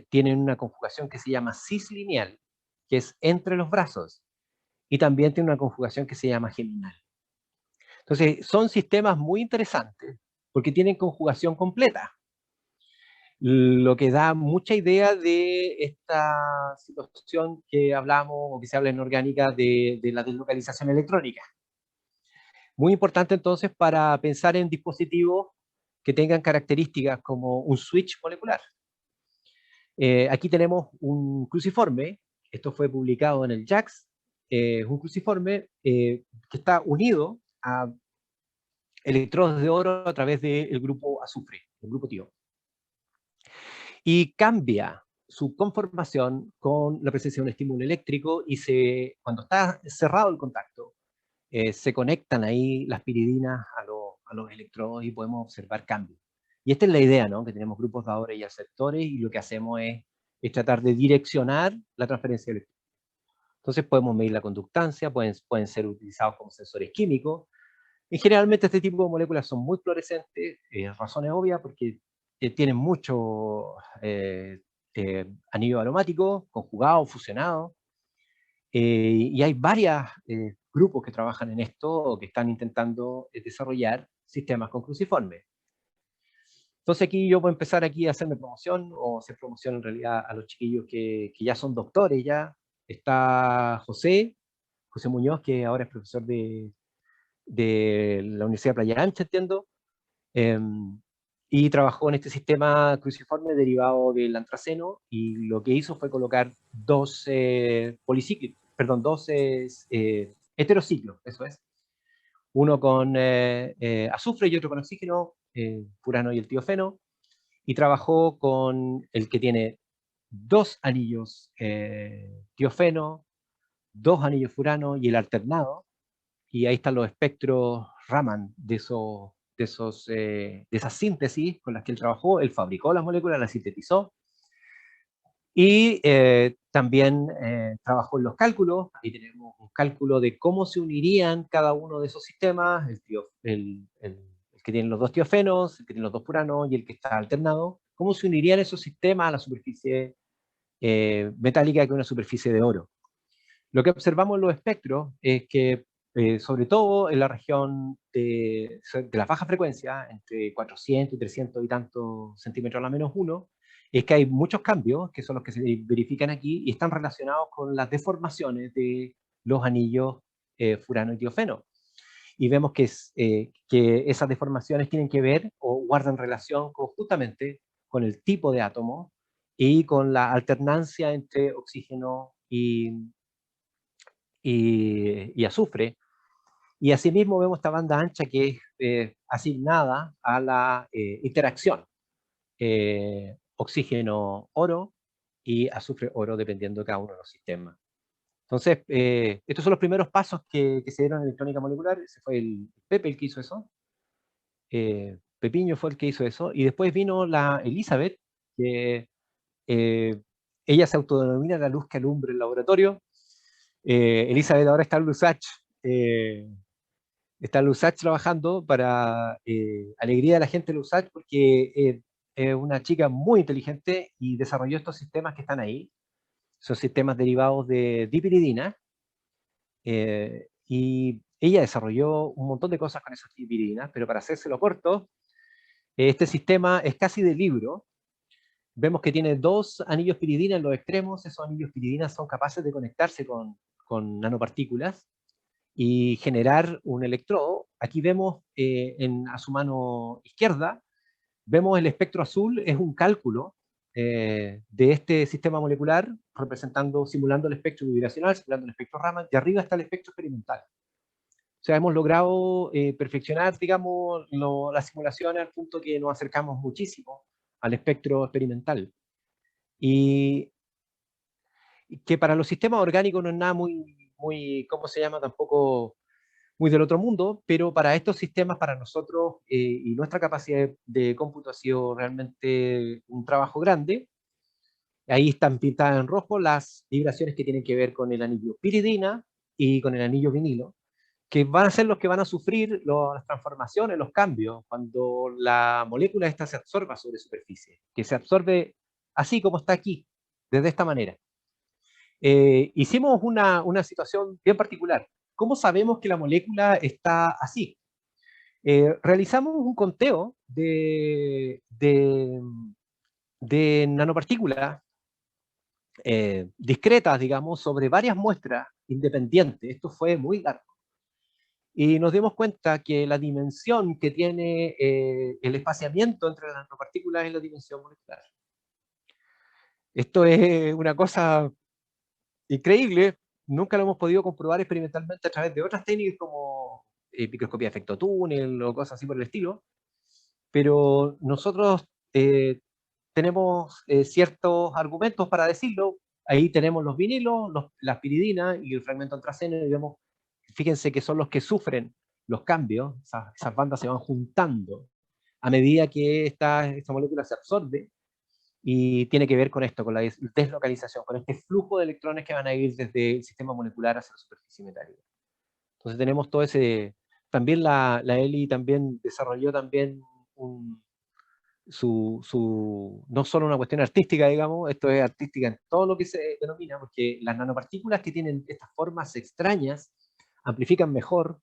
tienen una conjugación que se llama cislineal, que es entre los brazos, y también tiene una conjugación que se llama geminal. Entonces son sistemas muy interesantes porque tienen conjugación completa, lo que da mucha idea de esta situación que hablamos o que se habla en orgánica de la deslocalización electrónica. Muy importante entonces para pensar en dispositivos que tengan características como un switch molecular. Aquí tenemos un cruciforme, esto fue publicado en el JACS, un cruciforme que está unido a electrodos de oro a través del grupo azufre, el grupo TIO. Y cambia su conformación con la presencia de un estímulo eléctrico, y cuando está cerrado el contacto, se conectan ahí las piridinas a los electrodos y podemos observar cambios. Y esta es la idea, ¿no? Que tenemos grupos dadores y aceptores, y lo que hacemos es tratar de direccionar la transferencia eléctrica. Entonces podemos medir la conductancia, pueden ser utilizados como sensores químicos. Y generalmente este tipo de moléculas son muy fluorescentes, razones obvias, porque tienen mucho anillo aromático, conjugado, fusionado, y hay varios grupos que trabajan en esto o que están intentando desarrollar sistemas con cruciformes. Entonces aquí yo voy a empezar aquí a hacerme promoción, o hacer promoción en realidad a los chiquillos que ya son doctores ya. Está José Muñoz, que ahora es profesor de la Universidad de Playa Ancha, entiendo, y trabajó en este sistema cruciforme derivado del antraceno, y lo que hizo fue colocar dos heterociclos, eso es, uno con azufre y otro con oxígeno, furano y el tiofeno, y trabajó con el que tiene 2 anillos tiofeno, 2 anillos furano y el alternado, y ahí están los espectros Raman de esas síntesis con las que él trabajó. Él fabricó las moléculas, las sintetizó, y también trabajó en los cálculos. Ahí tenemos un cálculo de cómo se unirían cada uno de esos sistemas, el que tiene los 2 tiofenos, el que tiene los 2 furanos y el que está alternado, cómo se unirían esos sistemas a la superficie metálica, que es una superficie de oro. Lo que observamos en los espectros es que sobre todo en la región de la baja frecuencia, entre 400 y 300 y tantos centímetros a la menos 1, es que hay muchos cambios, que son los que se verifican aquí, y están relacionados con las deformaciones de los anillos furano y tiofeno. Y vemos que esas deformaciones tienen que ver o guardan relación justamente con el tipo de átomo y con la alternancia entre oxígeno y azufre. Y asimismo vemos esta banda ancha que es asignada a la interacción oxígeno-oro y azufre-oro, dependiendo de cada uno de los sistemas. Entonces, estos son los primeros pasos que se dieron en electrónica molecular. Ese fue el Pepe el que hizo eso. Pepiño fue el que hizo eso. Y después vino la Elizabeth, que ella se autodenomina la luz que alumbra el laboratorio. Elizabeth ahora está en Lusach. Está Lusach trabajando para alegría de la gente de Lusach, porque es una chica muy inteligente y desarrolló estos sistemas que están ahí. Son sistemas derivados de dipiridina. Y ella desarrolló un montón de cosas con esas dipiridinas, pero para hacérselo corto, este sistema es casi de libro. Vemos que tiene dos anillos piridina en los extremos. Esos anillos piridina son capaces de conectarse con nanopartículas y generar un electrodo. Aquí vemos a su mano izquierda, vemos el espectro azul, es un cálculo de este sistema molecular, simulando el espectro vibracional, simulando el espectro Raman, y arriba está el espectro experimental. O sea, hemos logrado perfeccionar, digamos, las simulaciones al punto que nos acercamos muchísimo al espectro experimental. Y que para los sistemas orgánicos no es nada muy, ¿cómo se llama? Tampoco muy del otro mundo, pero para estos sistemas, para nosotros y nuestra capacidad de cómputo ha sido realmente un trabajo grande. Ahí están pintadas en rojo las vibraciones que tienen que ver con el anillo piridina y con el anillo vinilo, que van a ser los que van a sufrir las transformaciones, los cambios, cuando la molécula esta se absorba sobre superficie, que se absorbe así como está aquí, desde esta manera. Hicimos una situación bien particular. ¿Cómo sabemos que la molécula está así? Realizamos un conteo de nanopartículas discretas, digamos, sobre varias muestras independientes. Esto fue muy largo. Y nos dimos cuenta que la dimensión que tiene el espaciamiento entre las nanopartículas es la dimensión molecular. Esto es una cosa increíble, nunca lo hemos podido comprobar experimentalmente a través de otras técnicas como microscopía de efecto túnel o cosas así por el estilo, pero nosotros tenemos ciertos argumentos para decirlo. Ahí tenemos los vinilos, las piridinas y el fragmento antraceno, y vemos, fíjense que son los que sufren los cambios, esas bandas se van juntando a medida que esta molécula se absorbe, y tiene que ver con esto, con la deslocalización, con este flujo de electrones que van a ir desde el sistema molecular hacia la superficie metálica. Entonces tenemos todo ese... También la Eli también desarrolló también no solo una cuestión artística, digamos, esto es artística en todo lo que se denomina, porque las nanopartículas que tienen estas formas extrañas amplifican mejor,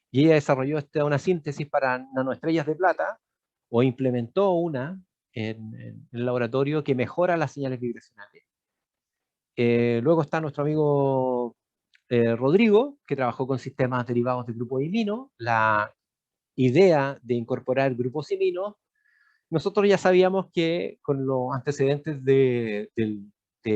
y ella desarrolló una síntesis para nanoestrellas de plata, o implementó una en el laboratorio que mejora las señales vibracionales. Luego está nuestro amigo Rodrigo, que trabajó con sistemas derivados del grupo imino. La idea de incorporar grupos iminos, nosotros ya sabíamos que con los antecedentes de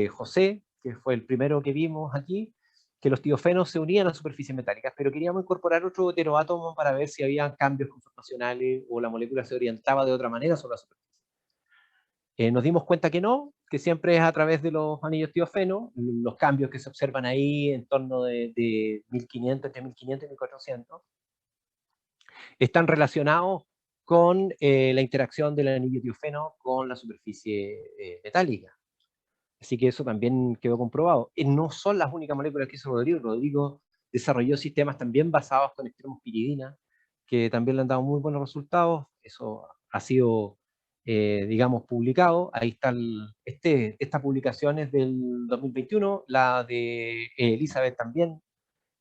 José, que fue el primero que vimos aquí, que los tiofenos se unían a superficies metálicas, pero queríamos incorporar otro heteroátomo para ver si había cambios conformacionales o la molécula se orientaba de otra manera sobre la superficie. Nos dimos cuenta que no, que siempre es a través de los anillos tiofeno, los cambios que se observan ahí en torno de 1500, entre 1500 y 1400, están relacionados con la interacción del anillo tiofeno con la superficie metálica. Así que eso también quedó comprobado. No son las únicas moléculas que hizo Rodrigo. Rodrigo desarrolló sistemas también basados con extremos piridina, que también le han dado muy buenos resultados. Eso ha sido, digamos, publicado. Ahí está esta publicación es del 2021, la de Elizabeth también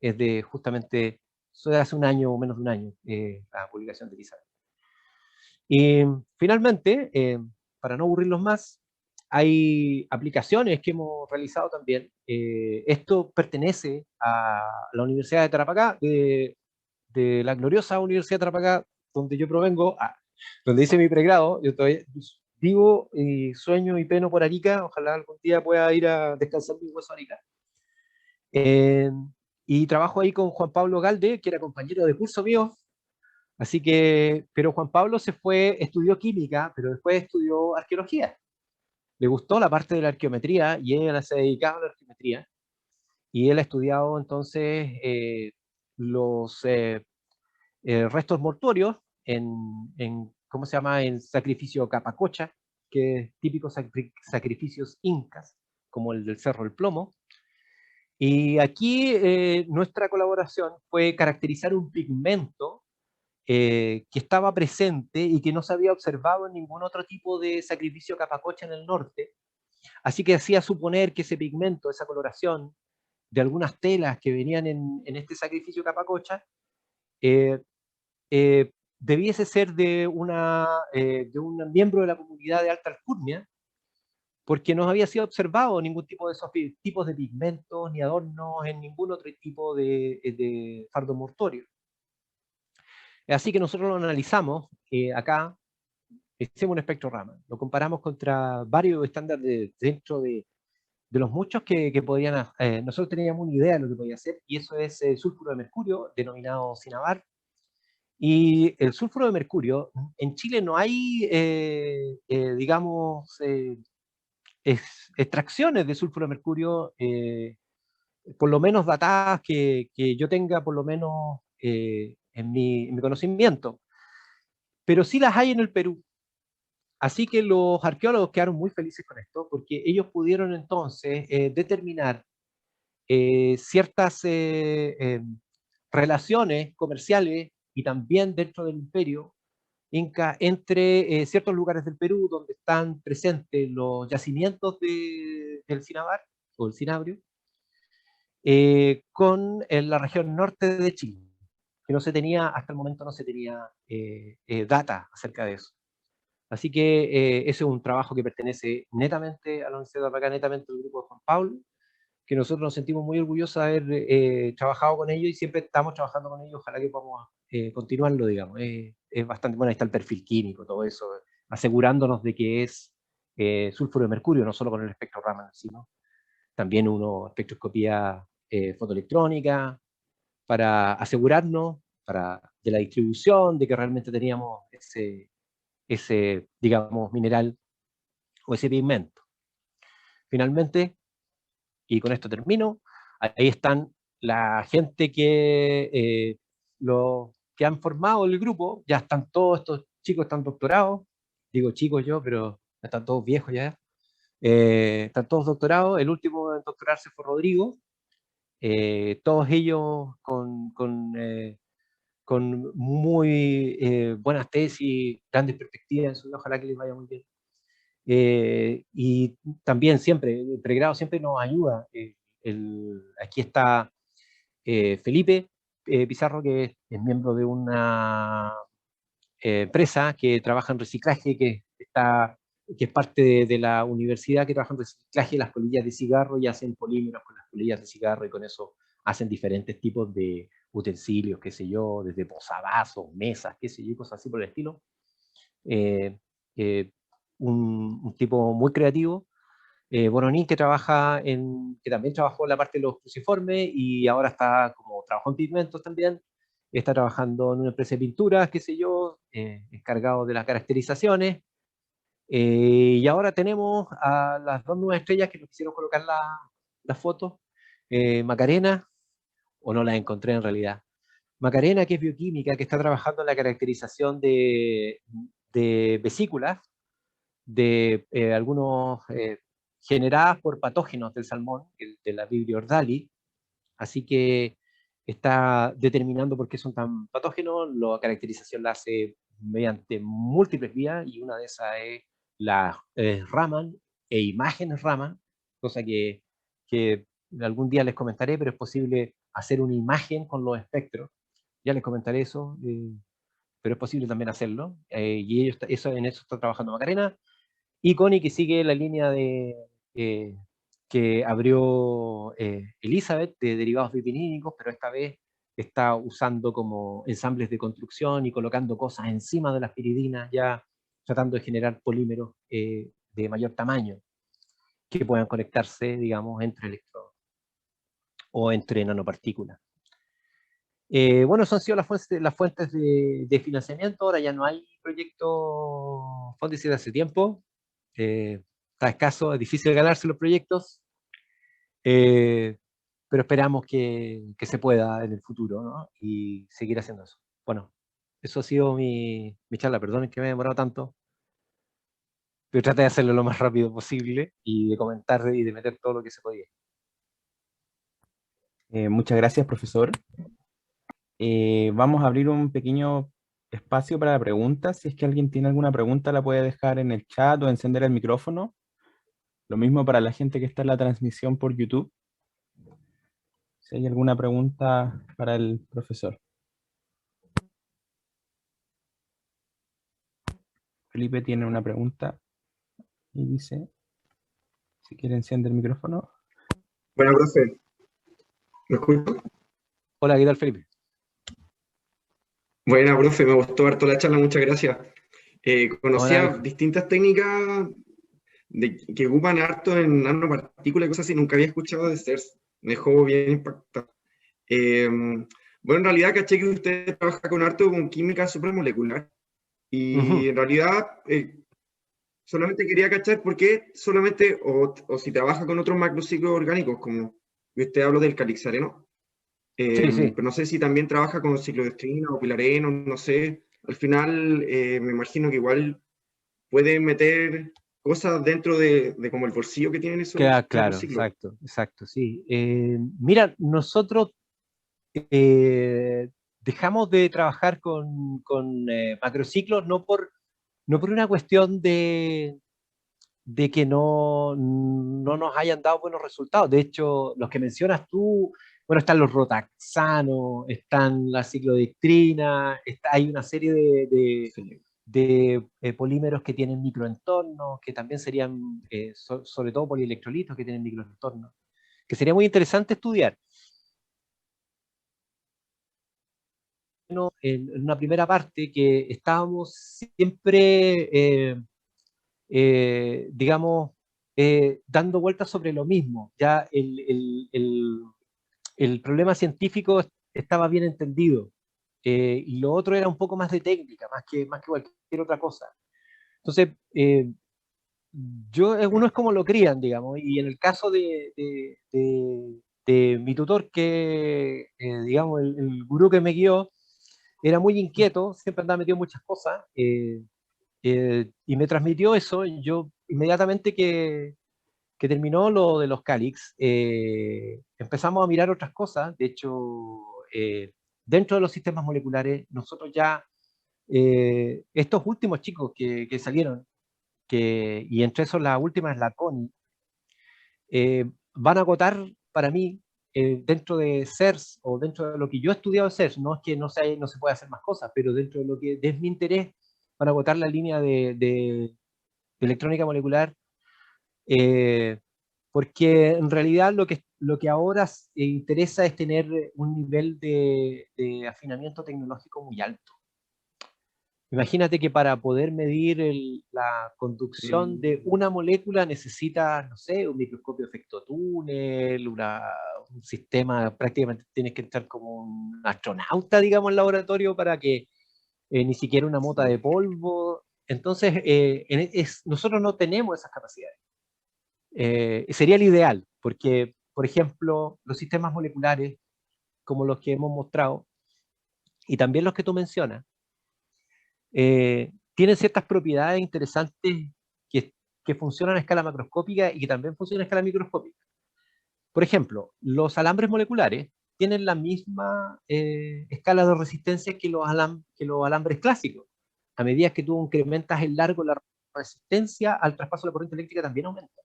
es de justamente Eso de hace un año o menos de un año, la publicación de Elizabeth. Y finalmente, para no aburrirlos más, hay aplicaciones que hemos realizado también. Esto pertenece a la Universidad de Tarapacá, de la gloriosa Universidad de Tarapacá, donde yo provengo, donde hice mi pregrado. Yo todavía vivo y sueño y peno por Arica. Ojalá algún día pueda ir a descansar mi hueso a Arica. Eh, y trabajo ahí con Juan Pablo Galde, que era compañero de curso mío. Así que, pero Juan Pablo se fue, estudió química, pero después estudió arqueología. Le gustó la parte de la arqueometría y él se dedicaba a la arqueometría. Y él ha estudiado entonces los restos mortuorios ¿cómo se llama? En sacrificio capacocha, que es típicos sacrificios incas, como el del Cerro del Plomo. Y aquí nuestra colaboración fue caracterizar un pigmento que estaba presente y que no se había observado en ningún otro tipo de sacrificio capacocha en el norte. Así que hacía suponer que ese pigmento, esa coloración de algunas telas que venían en este sacrificio capacocha, eh, debiese ser de de un miembro de la comunidad de alta alcurnia, porque no había sido observado ningún tipo de esos tipos de pigmentos ni adornos en ningún otro tipo de fardo mortuorio. Así que nosotros lo analizamos acá, hicimos un espectrograma, lo comparamos contra varios estándares dentro de los muchos que podían, nosotros teníamos una idea de lo que podía hacer, y eso es sulfuro de mercurio, denominado Cinnabar. Y el sulfuro de mercurio, en Chile no hay, digamos, extracciones de sulfuro de mercurio, por lo menos datadas que yo tenga, por lo menos en mi conocimiento. Pero sí las hay en el Perú. Así que los arqueólogos quedaron muy felices con esto, porque ellos pudieron entonces determinar ciertas relaciones comerciales y también dentro del imperio Inca entre ciertos lugares del Perú donde están presentes los yacimientos del Cinnabar o el Cinabrio con la región norte de Chile, que no se tenía, hasta el momento no se tenía data acerca de eso. Así que ese es un trabajo que pertenece netamente a la Universidad de Tarapacá, netamente al grupo de Juan Pablo, que nosotros nos sentimos muy orgullosos de haber trabajado con ellos y siempre estamos trabajando con ellos. Ojalá que podamos continuarlo, digamos. Es bastante bueno, ahí está el perfil químico, todo eso, asegurándonos de que es sulfuro de mercurio, no solo con el espectrograma, sino también una espectroscopía fotoelectrónica, para asegurarnos de la distribución, de que realmente teníamos ese, digamos, mineral o ese pigmento. Finalmente, y con esto termino, ahí están la gente que han formado el grupo, ya están todos estos chicos, están doctorados, digo chicos yo, pero están todos viejos ya, están todos doctorados, el último en doctorarse fue Rodrigo, todos ellos con muy buenas tesis, grandes perspectivas en su vida, ojalá que les vaya muy bien. Y también siempre, el pregrado siempre nos ayuda. Aquí está Felipe Pizarro, que es miembro de una empresa que trabaja en reciclaje, que es parte de la universidad que trabaja en reciclaje de las colillas de cigarro y hacen polímeros con las colillas de cigarro y con eso hacen diferentes tipos de utensilios, qué sé yo, desde posavasos, mesas, qué sé yo, cosas así por el estilo. Eh, eh, un tipo muy creativo. Bononín, que que también trabajó en la parte de los cruciformes y ahora está como trabajó en pigmentos también. Está trabajando en una empresa de pinturas, qué sé yo, encargado de las caracterizaciones. Y ahora tenemos a las dos nuevas estrellas que nos quisieron colocar las fotos. Macarena, o no las encontré en realidad. Macarena, que es bioquímica, que está trabajando en la caracterización de vesículas, de algunos generadas por patógenos del salmón, de la Vibrio ordali, así que está determinando por qué son tan patógenos. La caracterización la hace mediante múltiples vías y una de esas es la Raman e imágenes Raman, cosa que algún día les comentaré, pero es posible hacer una imagen con los espectros ya les comentaré eso, pero es posible también hacerlo, y ellos, en eso está trabajando Macarena, y Connie, que sigue la línea que abrió Elizabeth, de derivados bipinínicos, pero esta vez está usando como ensambles de construcción y colocando cosas encima de las piridinas, ya tratando de generar polímeros de mayor tamaño que puedan conectarse, digamos, entre electrodos o entre nanopartículas. Bueno, esas han sido las fuentes de financiamiento. Ahora ya no hay proyecto Fondesit hace tiempo. Está escaso, es difícil ganarse los proyectos, pero esperamos que se pueda en el futuro, ¿no? Y seguir haciendo eso. Bueno, eso ha sido mi charla. Perdonen que me he demorado tanto, pero traté de hacerlo lo más rápido posible y de comentar y de meter todo lo que se podía. Muchas gracias, profesor. Vamos a abrir un pequeño espacio para preguntas. Si es que alguien tiene alguna pregunta, la puede dejar en el chat o encender el micrófono. Lo mismo para la gente que está en la transmisión por YouTube. Si hay alguna pregunta para el profesor. Felipe tiene una pregunta y dice, si quiere enciende el micrófono. Bueno, profe, ¿me escucho? Hola, ¿qué tal, Felipe? Buena, profe, me gustó harto la charla, muchas gracias. Conocía Hola. distintas técnicas que ocupan harto en nanopartículas y cosas así, nunca había escuchado de CERS, me dejó bien impactado. Bueno, en realidad caché que usted trabaja con harto con química supramolecular y en realidad solamente quería cachar por qué solamente, o si trabaja con otros macrociclos orgánicos, como usted habló del calixareno. Sí, sí. Pero no sé si también trabaja con ciclodestrina o pilareno, no sé. Al final me imagino que igual puede meter cosas dentro de como el bolsillo que tienen Queda esos claro, macrociclos. exacto, exacto, sí. Mira, nosotros dejamos de trabajar con macrociclos no por una cuestión de que no nos hayan dado buenos resultados. De hecho, los que mencionas tú, bueno, están los rotaxanos, están la ciclodextrina, hay una serie Sí. de polímeros que tienen microentornos, que también serían, sobre todo polielectrolitos que tienen microentornos, que sería muy interesante estudiar. En una primera parte que estábamos siempre, digamos, dando vueltas sobre lo mismo. Ya el problema científico estaba bien entendido, y lo otro era un poco más de técnica, más que cualquier otra cosa. Entonces, uno es como lo crían, digamos, y en el caso de mi tutor, que, digamos, el gurú que me guió, era muy inquieto, siempre andaba metido en muchas cosas, y me transmitió eso. Y yo inmediatamente que terminó lo de los Calix, empezamos a mirar otras cosas. De hecho, dentro de los sistemas moleculares, nosotros ya, estos últimos chicos que salieron, y entre esos la última es la Connie, van a agotar para mí, dentro de CERS o dentro de lo que yo he estudiado de CERS, no es que no se pueda hacer más cosas, pero dentro de lo que es mi interés, van a agotar la línea de electrónica molecular, eh, porque en realidad lo que ahora interesa es tener un nivel de afinamiento tecnológico muy alto. Imagínate que para poder medir la conducción de una molécula necesitas, no sé, un microscopio de efecto túnel, un sistema, prácticamente tienes que estar como un astronauta, digamos, en el laboratorio para que ni siquiera una mota de polvo. Entonces, nosotros no tenemos esas capacidades. Sería el ideal, porque, por ejemplo, los sistemas moleculares, como los que hemos mostrado, y también los que tú mencionas, tienen ciertas propiedades interesantes que funcionan a escala macroscópica y que también funcionan a escala microscópica. Por ejemplo, los alambres moleculares tienen la misma escala de resistencia que los alambres clásicos. A medida que tú incrementas el largo, la resistencia al traspaso de la corriente eléctrica también aumenta.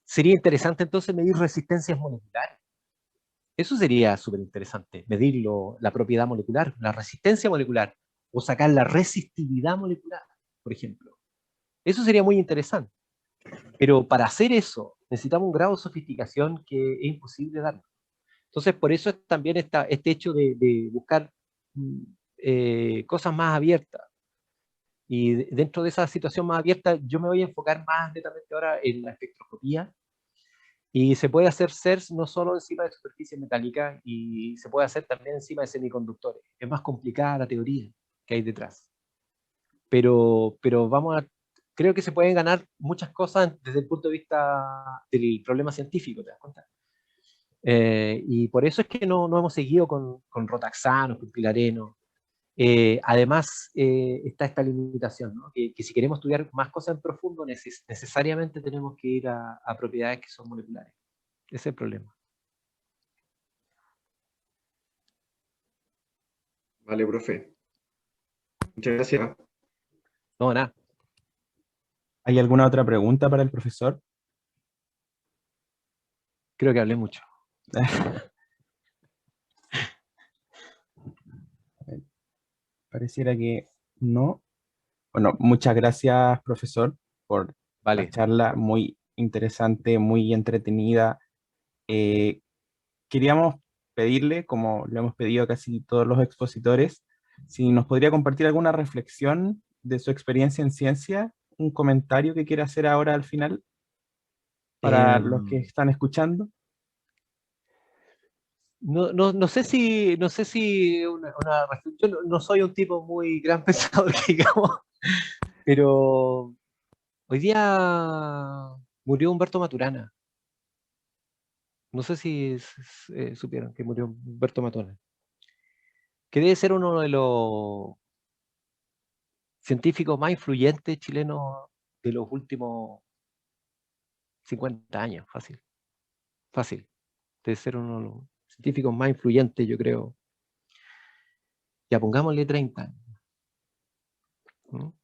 Sería interesante entonces medir resistencias moleculares. Eso sería súper interesante, medir la propiedad molecular, la resistencia molecular, o sacar la resistividad molecular, por ejemplo. Eso sería muy interesante. Pero para hacer eso necesitamos un grado de sofisticación que es imposible dar. Entonces, por eso también este hecho de buscar cosas más abiertas. Y dentro de esa situación más abierta, yo me voy a enfocar más netamente ahora en la espectroscopía. Y se puede hacer CERS no solo encima de superficie metálica, y se puede hacer también encima de semiconductores. Es más complicada la teoría que hay detrás. Pero creo que se pueden ganar muchas cosas desde el punto de vista del problema científico, ¿te das cuenta? Y por eso es que no hemos seguido con rotaxanos, con pilareno. Además, está esta limitación, ¿no? Que si queremos estudiar más cosas en profundo, necesariamente tenemos que ir a propiedades que son moleculares. Ese es el problema. Vale, profe. Muchas gracias. No, nada. ¿Hay alguna otra pregunta para el profesor? Creo que hablé mucho. Pareciera que no. Bueno, muchas gracias, profesor, por la Vale. charla muy interesante, muy entretenida. Eh, Queríamos pedirle, como le hemos pedido a casi todos los expositores, si nos podría compartir alguna reflexión de su experiencia en ciencia, un comentario que quiera hacer ahora al final para los que están escuchando. No sé si yo no soy un tipo muy gran pensador, digamos, pero hoy día murió Humberto Maturana. No sé si supieron que murió Humberto Maturana, que debe ser uno de los científicos más influyentes chilenos de los últimos 50 años, fácil, fácil. Debe ser uno de los científicos más influyentes, yo creo. Ya pongámosle 30 años, ¿no?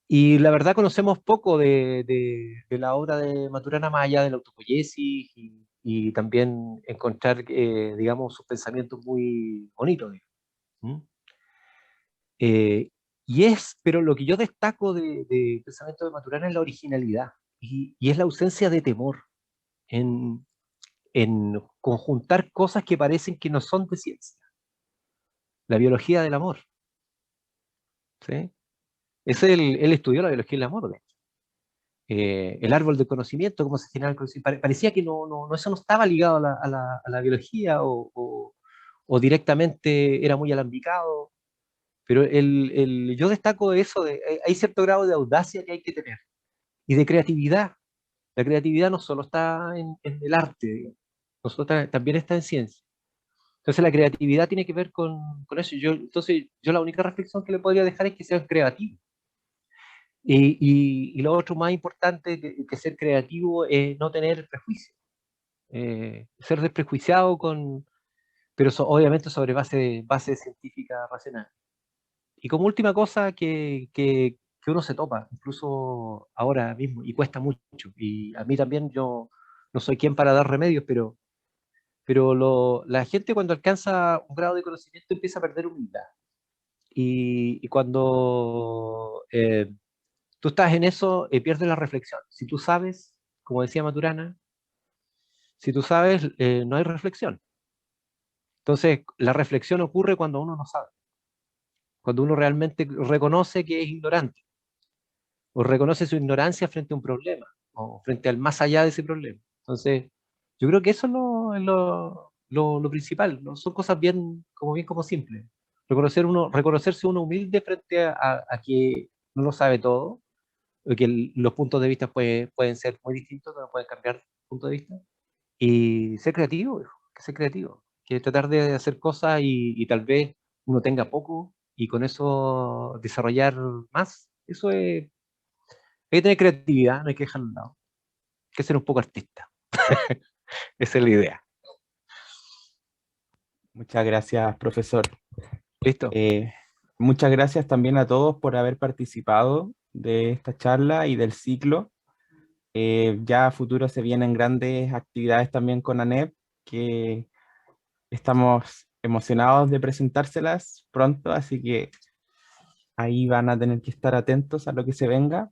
Y la verdad conocemos poco de la obra de Maturana, más allá de la autopoiesis y también encontrar, digamos, sus pensamientos muy bonitos, digamos. Eh, pero lo que yo destaco de pensamiento de Maturana es la originalidad y es la ausencia de temor en, en conjuntar cosas que parecen que no son de ciencia. La biología del amor, ¿sí? Él estudió la biología del amor, de hecho. El árbol del conocimiento, cómo se genera el conocimiento. Parecía que eso no estaba ligado a la biología o directamente era muy alambicado, pero yo destaco eso, hay cierto grado de audacia que hay que tener y de creatividad. La creatividad no solo está en el arte, digamos, también está en ciencia. Entonces la creatividad tiene que ver con eso. Entonces yo la única reflexión que le podría dejar es que sean creativos. Y lo otro más importante que ser creativo es no tener prejuicios, ser desprejuiciado pero obviamente sobre base científica racional. Y como última cosa que uno se topa, incluso ahora mismo, y cuesta mucho, y a mí también yo no soy quien para dar remedios, pero la gente cuando alcanza un grado de conocimiento empieza a perder humildad. Y cuando tú estás en eso, pierdes la reflexión. Si tú sabes, como decía Maturana, si tú sabes, no hay reflexión. Entonces, la reflexión ocurre cuando uno no sabe, cuando uno realmente reconoce que es ignorante, o reconoce su ignorancia frente a un problema, o frente al más allá de ese problema. Entonces, yo creo que eso es lo principal, ¿no? Son cosas bien como simples. Reconocerse uno humilde frente a que no lo sabe todo, que los puntos de vista pueden ser muy distintos, pero pueden cambiar puntos de vista. Y ser creativo, viejo, que ser creativo, que tratar de hacer cosas y tal vez uno tenga poco y con eso desarrollar más. Eso es, hay que tener creatividad, no hay que dejarlo a un lado. Hay que ser un poco artista. Esa es la idea. Muchas gracias, profesor. ¿Listo? Muchas gracias también a todos por haber participado de esta charla y del ciclo. Ya a futuro se vienen grandes actividades también con ANEP, que estamos emocionados de presentárselas pronto, así que ahí van a tener que estar atentos a lo que se venga.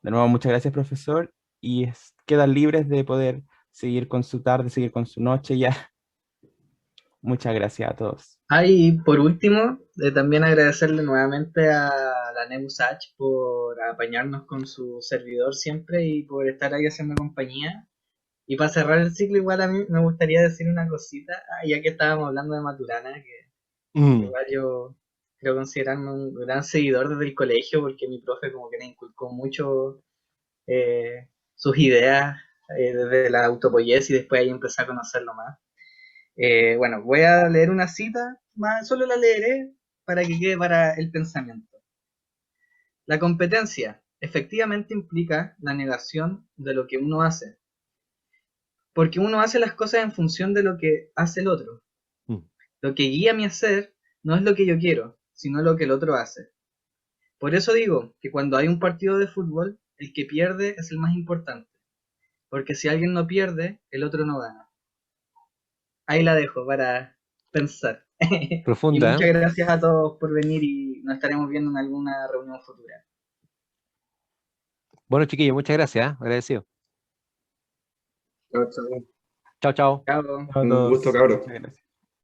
De nuevo, muchas gracias, profesor, y quedan libres de poder seguir con su tarde, seguir con su noche ya. Muchas gracias a todos. Ah, y por último, también agradecerle nuevamente a la NEMUSACH por apañarnos con su servidor siempre y por estar ahí haciendo compañía. Y para cerrar el ciclo, igual a mí me gustaría decir una cosita, ya que estábamos hablando de Maturana, que igual yo creo considerarme un gran seguidor desde el colegio, porque mi profe como que me inculcó mucho sus ideas desde la autopoiesis y después ahí empecé a conocerlo más. Bueno, voy a leer una cita, solo la leeré para que quede para el pensamiento. La competencia efectivamente implica la negación de lo que uno hace, porque uno hace las cosas en función de lo que hace el otro. Lo que guía mi hacer no es lo que yo quiero, sino lo que el otro hace. Por eso digo que cuando hay un partido de fútbol, el que pierde es el más importante, porque si alguien no pierde, el otro no gana. Ahí la dejo para pensar. Y Profunda, muchas ¿eh? gracias a todos por venir y nos estaremos viendo en alguna reunión futura. Bueno, chiquillos, muchas gracias, ¿eh? Agradecido. Chao, chao. Chao, chao. Chao. Chao a Un gusto, todos. cabros. Muchas gracias.